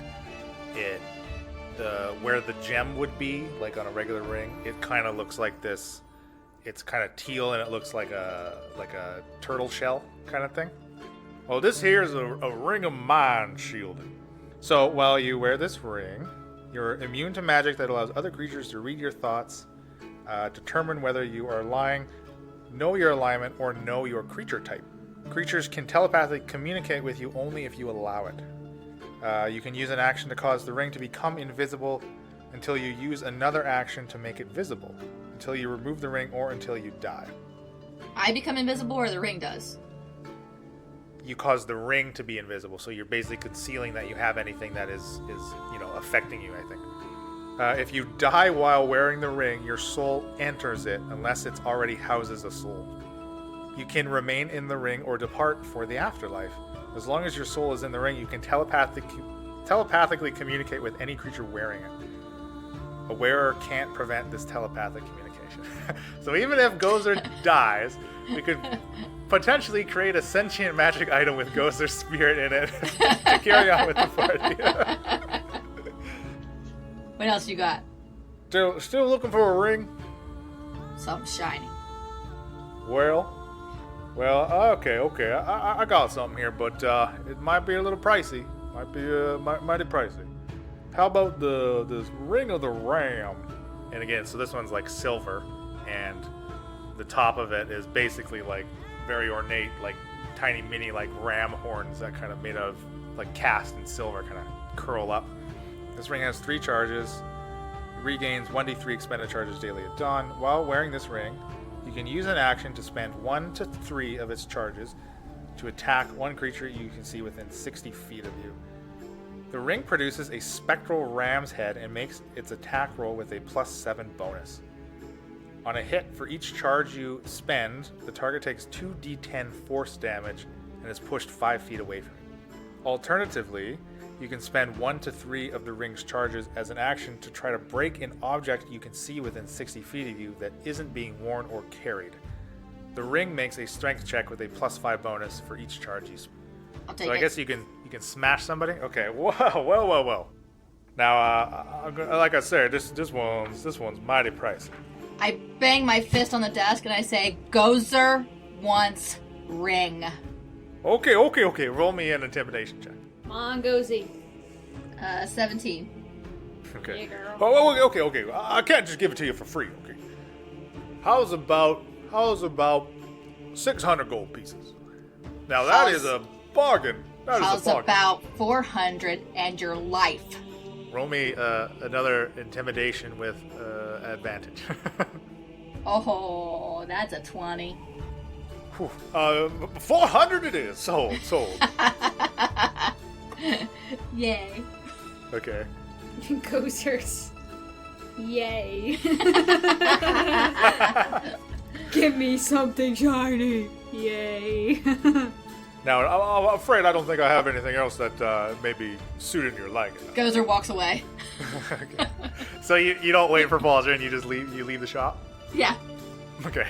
where the gem would be, like on a regular ring, it kind of looks like this. It's kind of teal, and it looks like a turtle shell kind of thing. Well, this here is a ring of mind shielding. So while you wear this ring, you're immune to magic that allows other creatures to read your thoughts, determine whether you are lying, know your alignment, or know your creature type. Creatures can telepathically communicate with you only if you allow it. You can use an action to cause the ring to become invisible until you use another action to make it visible, until you remove the ring, or until you die.
I become invisible or the ring does?
You cause the ring to be invisible, so you're basically concealing that you have anything that is affecting you, I think. If you die while wearing the ring, your soul enters it unless it already houses a soul. You can remain in the ring or depart for the afterlife. As long as your soul is in the ring, you can telepathically communicate with any creature wearing it. A wearer can't prevent this telepathic communication. So even if Gozer dies, we could potentially create a sentient magic item with Gozer's spirit in it to carry on with the party.
What else you got?
Still looking for a ring?
Something shiny.
Well, okay. I got something here, but it might be a little pricey. Might be mighty pricey. How about this ring of the ram? And again, so this one's like silver, and the top of it is basically like very ornate, like tiny mini like ram horns that kind of made of like cast in silver, kind of curl up. This ring has 3 charges. It regains 1d3 expended charges daily at dawn. While wearing this ring, you can use an action to spend 1 to 3 of its charges to attack one creature you can see within 60 feet of you. The ring produces a spectral ram's head and makes its attack roll with a +7 bonus. On a hit, for each charge you spend, the target takes 2d10 force damage and is pushed 5 feet away from you. Alternatively, you can spend 1 to 3 of the ring's charges as an action to try to break an object you can see within 60 feet of you that isn't being worn or carried. The ring makes a strength check with a +5 bonus for each charge you spend.
I'll take
So I
it.
guess you can smash somebody? Okay, well. Now, like I said, this one's mighty pricey.
I bang my fist on the desk and I say, Gozer wants ring.
Okay. Roll me an intimidation check.
Come on, Gozy.
17.
Okay.
Yeah, girl.
Oh, okay. I can't just give it to you for free, okay? How's about 600 gold pieces? Now that is a bargain.
How's about 400 and your life?
Roll me another intimidation with advantage.
Oh, that's a 20.
400 it is. Sold.
Yay.
Okay.
Gozers. Yay. Give me something shiny. Yay.
Now, I'm afraid I don't think I have anything else that maybe suited your liking.
Gozer walks away.
Okay. So you don't wait for Falzaren, you just leave. You leave the shop.
Yeah.
Okay.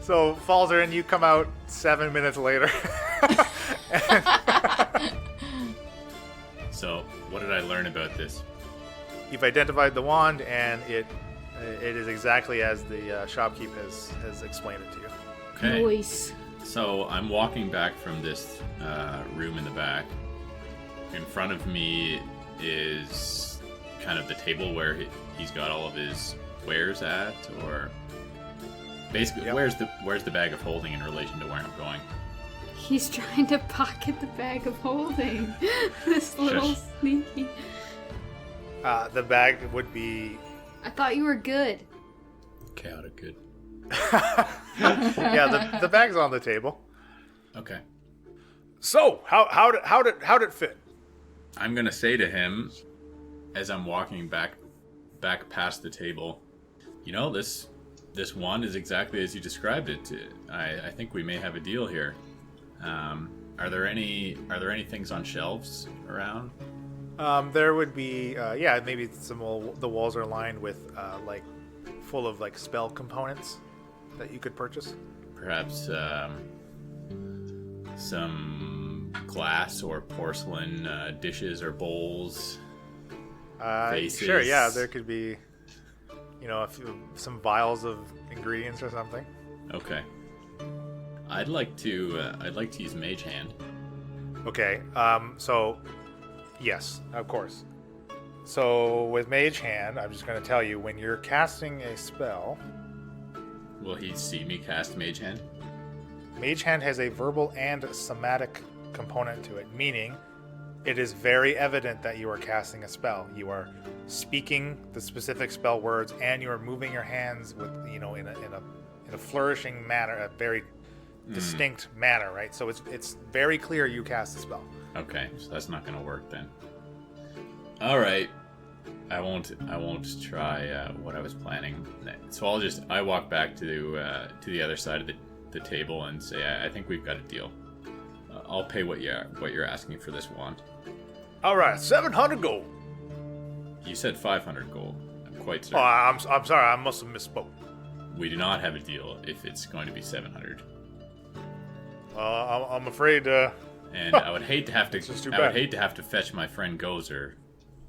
So Falzaren, you come out 7 minutes later.
So, what did I learn about this?
You've identified the wand, and it is exactly as the shopkeep has explained it to you.
Okay.
Nice.
So, I'm walking back from this room in the back. In front of me is kind of the table where he's got all of his wares at, or basically,
Yep.
where's the bag of holding in relation to where I'm going?
He's trying to pocket the bag of holding. This little sneaky.
The bag would be...
I thought you were good.
Chaotic good.
Yeah, the bag's on the table.
Okay.
So, how'd it fit?
I'm gonna say to him, as I'm walking back past the table, you know, this wand is exactly as you described it. I think we may have a deal here. Are there any things on shelves around?
There would be, maybe the walls are lined with full of spell components that you could purchase.
Perhaps some glass or porcelain dishes or bowls. Faces.
Sure, yeah, there could be, some vials of ingredients or something.
Okay. I'd like to use Mage Hand.
Okay. So, yes, of course. So with Mage Hand, I'm just going to tell you, when you're casting a spell,
will he see me cast Mage Hand?
Mage Hand has a verbal and somatic component to it, meaning it is very evident that you are casting a spell. You are speaking the specific spell words, and you are moving your hands with, in a flourishing manner, a very distinct manner, right? So it's very clear you cast a spell.
Okay, so that's not going to work then. All right, I won't try what I was planning. So I walk back to the other side of the table and say, I think we've got a deal. I'll pay what you're asking for this wand.
All right, 700 gold.
You said 500 gold. I'm quite certain.
Oh, I'm sorry, I must have misspoke.
We do not have a deal if it's going to be 700.
I'm afraid.
And I would hate to have to.
too
I
bad.
would hate to have to fetch my friend Gozer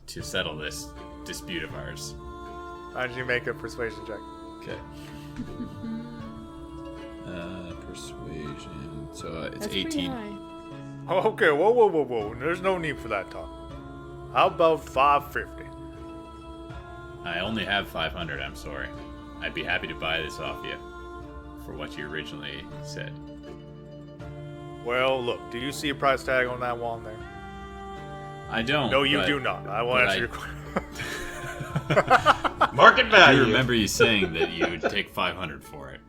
to settle this dispute of ours.
Why don't you make a persuasion check?
Okay. Persuasion. So it's
That's
18.
pretty high.
Okay, whoa. There's no need for that talk. How about 550?
I only have 500. I'm sorry. I'd be happy to buy this off you for what you originally said.
Well, look, do you see a price tag on that wand there?
I don't.
No, you do not. I won't answer your question.
Market
I
value.
do remember you saying that you would take 500 for it.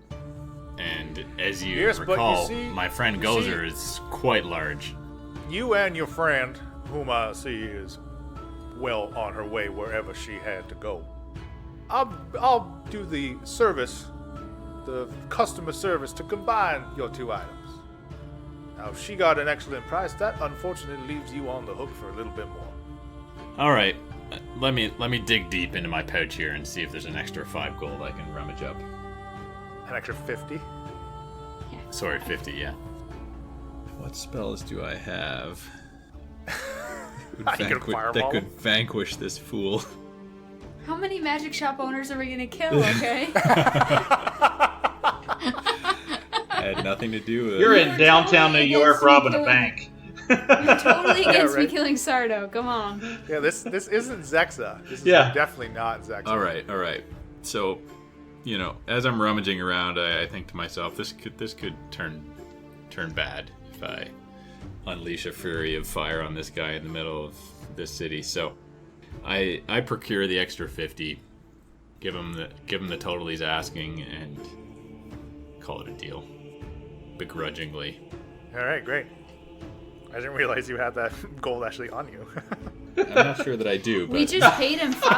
And as you
Yes, but you
recall,
see-
my friend Gozer is quite large.
You and your friend, whom I see is well on her way wherever she had to go. I'll do the service, the customer service, to combine your two items. Now, if she got an excellent price, that unfortunately leaves you on the hook for a little bit more.
All right, let me dig deep into my pouch here and see if there's an extra 5 gold I can rummage up.
An extra 50?
Sorry, 50, yeah. What spells do I have
You can fireball
that could vanquish this fool?
How many magic shop owners are we gonna kill, okay?
I had nothing to do with
You're
it.
in downtown New York robbing a bank.
You're totally against me
right.
killing Sardo. Come on.
Yeah, this isn't Zexa. This is
Yeah.
definitely not Zexa.
All right. So, as I'm rummaging around, I think to myself, this could turn bad if I unleash a fury of fire on this guy in the middle of this city. So, I procure the extra 50, give him the total he's asking, and call it a deal, begrudgingly.
All right, great. I didn't realize you had that gold actually on you.
I'm not sure that I do, but
We just paid him 5.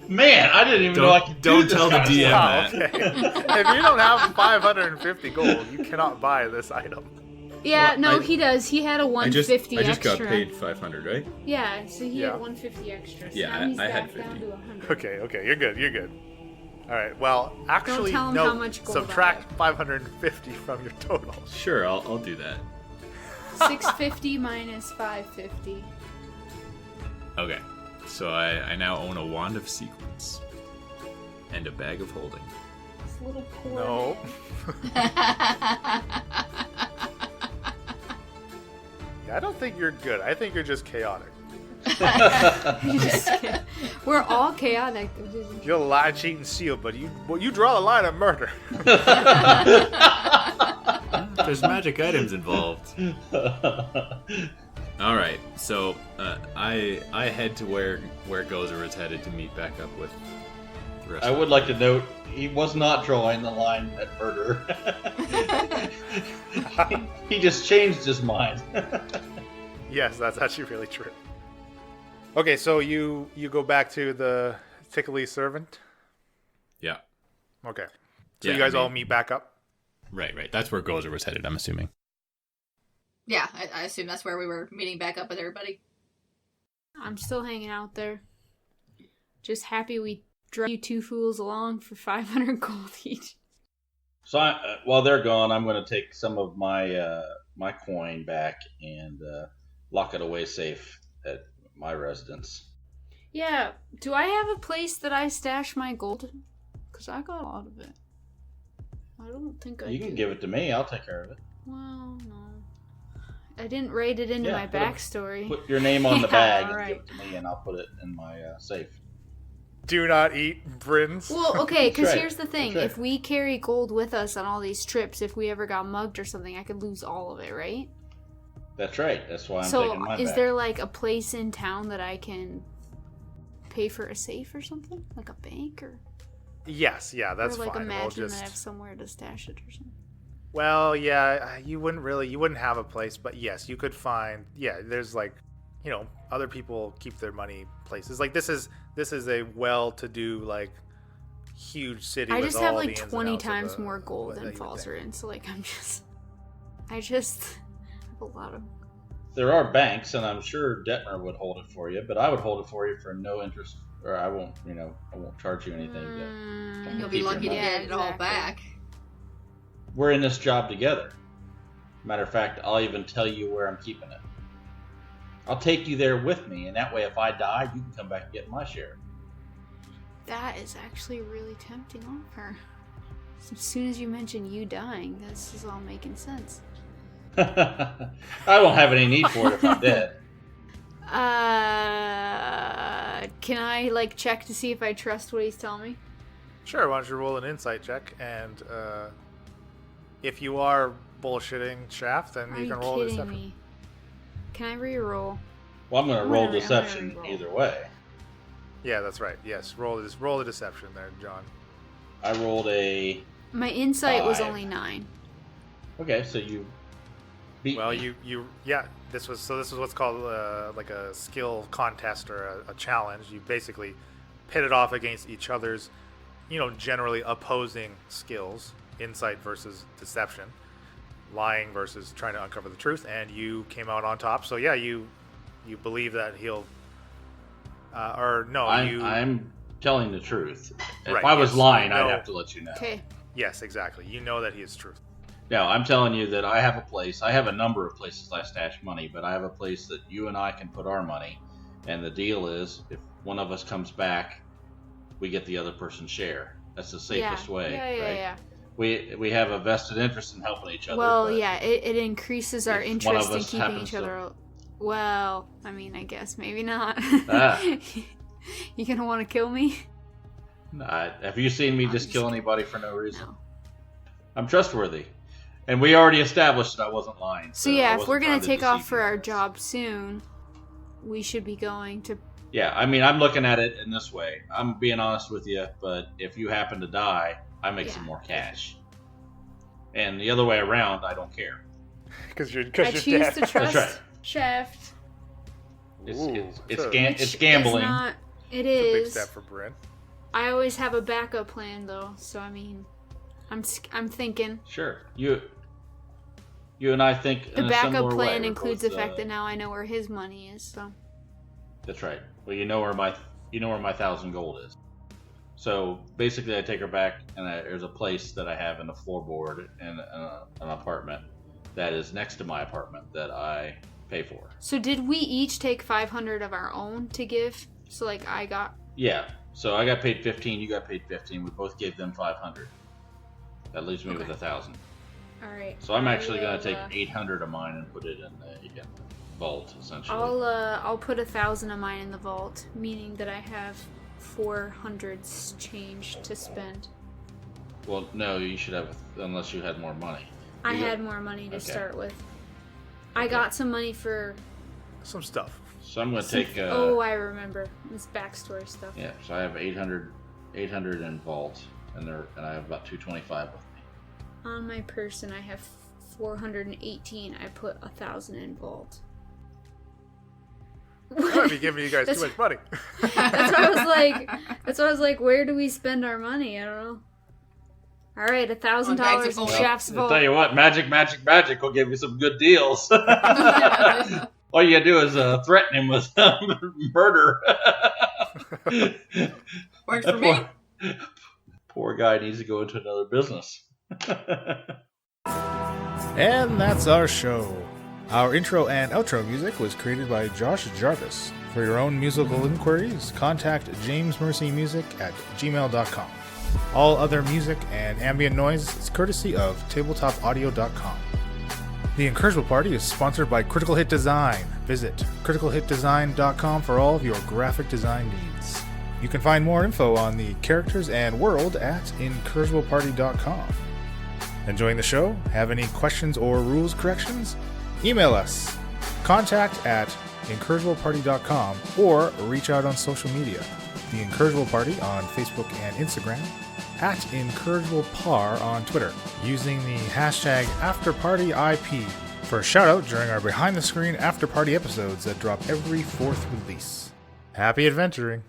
Man, I didn't even know I could
don't
do
tell
this
the
kind of
DM
stuff.
that.
Okay. If you don't have 550 gold, you cannot buy this item.
Yeah,
Well,
no,
I-
he does. He had a 150
I just
extra.
got paid 500, right?
Yeah, so he
Yeah.
had 150 extra. So
Yeah,
now he's
I had
back down
50.
to 100.
Okay, you're good. All right, well, actually,
tell him
no,
how much gold I
subtract
have.
550 from your total.
Sure, I'll do that.
650 minus 550.
Okay, so I now own a wand of sequence and a bag of holding.
This little poor
No.
man.
Yeah, I don't think you're good. I think you're just chaotic.
We're all chaotic.
You'll lie, cheat, and steal, but you draw the line at murder.
There's magic items involved. All right, so I head to where Gozer is headed to meet back up with the rest.
I would like to note he was not drawing the line at murder. He just changed his mind.
Yes, that's actually really true. Okay, so you go back to the tickly servant.
Yeah.
Okay. So you guys all meet back up.
Right. That's where Gozer was headed, I'm assuming.
Yeah, I assume that's where we were meeting back up with everybody.
I'm still hanging out there. Just happy we drug you two fools along for 500 gold each.
So while they're gone, I'm going to take some of my my coin back and lock it away safe at my residence.
Yeah, do I have a place that I stash my gold? Because I got a lot of it. I don't think I do.
You can give it to me. I'll take care of it.
Well, no. I didn't write it into my backstory.
Put your name on the bag and
right.
give it to me, and I'll put it in my safe.
Do not eat Bryns.
Well, okay, because
right.
here's the thing.
Right.
If we carry gold with us on all these trips, if we ever got mugged or something, I could lose all of it, right?
That's right. That's why I'm taking mine
So, is
back.
there, like, a place in town that I can pay for a safe or something? Like a bank or...
Yes, yeah, that's
or, like,
fine.
imagine
We'll
that I have somewhere to stash it or something.
Well, yeah, you wouldn't have a place, but yes, you could find. Yeah, there's like, other people keep their money places. Like this is a well-to-do like huge city.
I
with
just
all
have
the
like
ins and
20
outs of
times
the-
more gold
that
than
you would think.
Falzaren, so like I just have a lot of.
There are banks, and I'm sure Detmer would hold it for you, but I would hold it for you for no interest, or I won't charge you anything.
You'll be lucky to
Yeah,
get it all
exactly.
back.
We're in this job together. Matter of fact, I'll even tell you where I'm keeping it. I'll take you there with me, and that way, if I die, you can come back and get my share.
That is actually a really tempting offer. As soon as you mention you dying, this is all making sense.
I won't have any need for it if I'm dead.
Can I like check to see if I trust what he's telling me?
Sure. Why don't you roll an insight check, and if you are bullshitting Shaft, then
Are
you
you
can roll
kidding
deception.
me? Can I re-roll?
Well, I'm going to roll
I'm gonna
deception
re-roll.
either way.
Yeah, that's right. Yes, roll the deception there, John.
I rolled a...
My insight was
5.
only 9.
Okay, so you beat
Well,
me.
this was what's called like a skill contest or a challenge. You basically pit it off against each other's, generally opposing skills: insight versus deception, lying versus trying to uncover the truth. And you came out on top. So yeah, you believe that he'll,
I'm telling the truth. If
Right,
I was
yes,
lying,
you know-
I'd have to let you know.
Okay.
Yes, exactly. You know that he is truth.
No, I'm telling you that I have a place. I have a number of places I stash money, but I have a place that you and I can put our money. And the deal is, if one of us comes back, we get the other person's share. That's the safest way, right?
Yeah.
We have a vested interest in helping each other.
Well,
but
yeah, it increases our
if one of
interest in
us
keeping
happens
each
to-
other. Well, I mean, I guess maybe not.
Ah.
You gonna want to kill me?
Have you seen me
I'm
just
just
kill
kidding.
anybody for no reason?
No.
I'm trustworthy. And we already established that I wasn't lying.
So
I
yeah, if
wasn't
we're gonna
trying to
take off
deceive
for
you
our
guys.
job soon, we should be going to.
Yeah, I mean, I'm looking at it in this way. I'm being honest with you, but if you happen to die, I make some
Yeah.
more cash. And the other way around, I don't care.
Because you're
I
dead.
choose to trust
right.
Shaft.
It's
Ooh,
it's
that's
it's gambling.
It's not. It
a big
is.
step for Bryn.
I always have a backup plan though, so I mean, I'm thinking.
Sure, you and I think
The
in a
backup
similar way.
plan
We're
includes
both,
the fact that now I know where his money is. So
That's right. Well, you know where my 1,000 gold is. So basically, I take her back, and there's a place that I have in the floorboard in an apartment that is next to my apartment that I pay for.
So did we each take 500 of our own to give? So like I got.
Yeah. So I got paid 15. You got paid 15. We both gave them 500. That leaves me with 1,000.
All right.
So I'm actually
I
going to
will,
take 800 of mine and put it in again. vault, essentially.
I'll put 1,000 of mine in the vault, meaning that I have 400's change to spend.
Well, no, you should have, unless you had more money.
I had more money to start with. I got some money for
some stuff.
So I'm going to take...
I remember. This backstory stuff.
Yeah, so I have 800 in vault, and I have about 225 with me.
On my person, I have 418. I put 1,000 in vault.
I might be giving you guys too much money.
That's what I was like. Where do we spend our money? I don't know. All right, $1,000 in Shaft's vault.
I'll tell you what, magic will give you some good deals. All you gotta do is threaten him with murder.
Works for me.
Poor guy needs to go into another business.
And that's our show. Our intro and outro music was created by Josh Jarvis. For your own musical inquiries, contact jamesmercymusic@gmail.com. All other music and ambient noise is courtesy of tabletopaudio.com. The Incorrigible Party is sponsored by Critical Hit Design. Visit criticalhitdesign.com for all of your graphic design needs. You can find more info on the characters and world at incorrigibleparty.com. Enjoying the show? Have any questions or rules corrections? Email us. contact@incorrigibleparty.com or reach out on social media. The Incorrigible Party on Facebook and Instagram, @IncorrigiblePar on Twitter, using the hashtag AfterPartyIP for a shout out during our behind the screen after party episodes that drop every 4th release. Happy adventuring!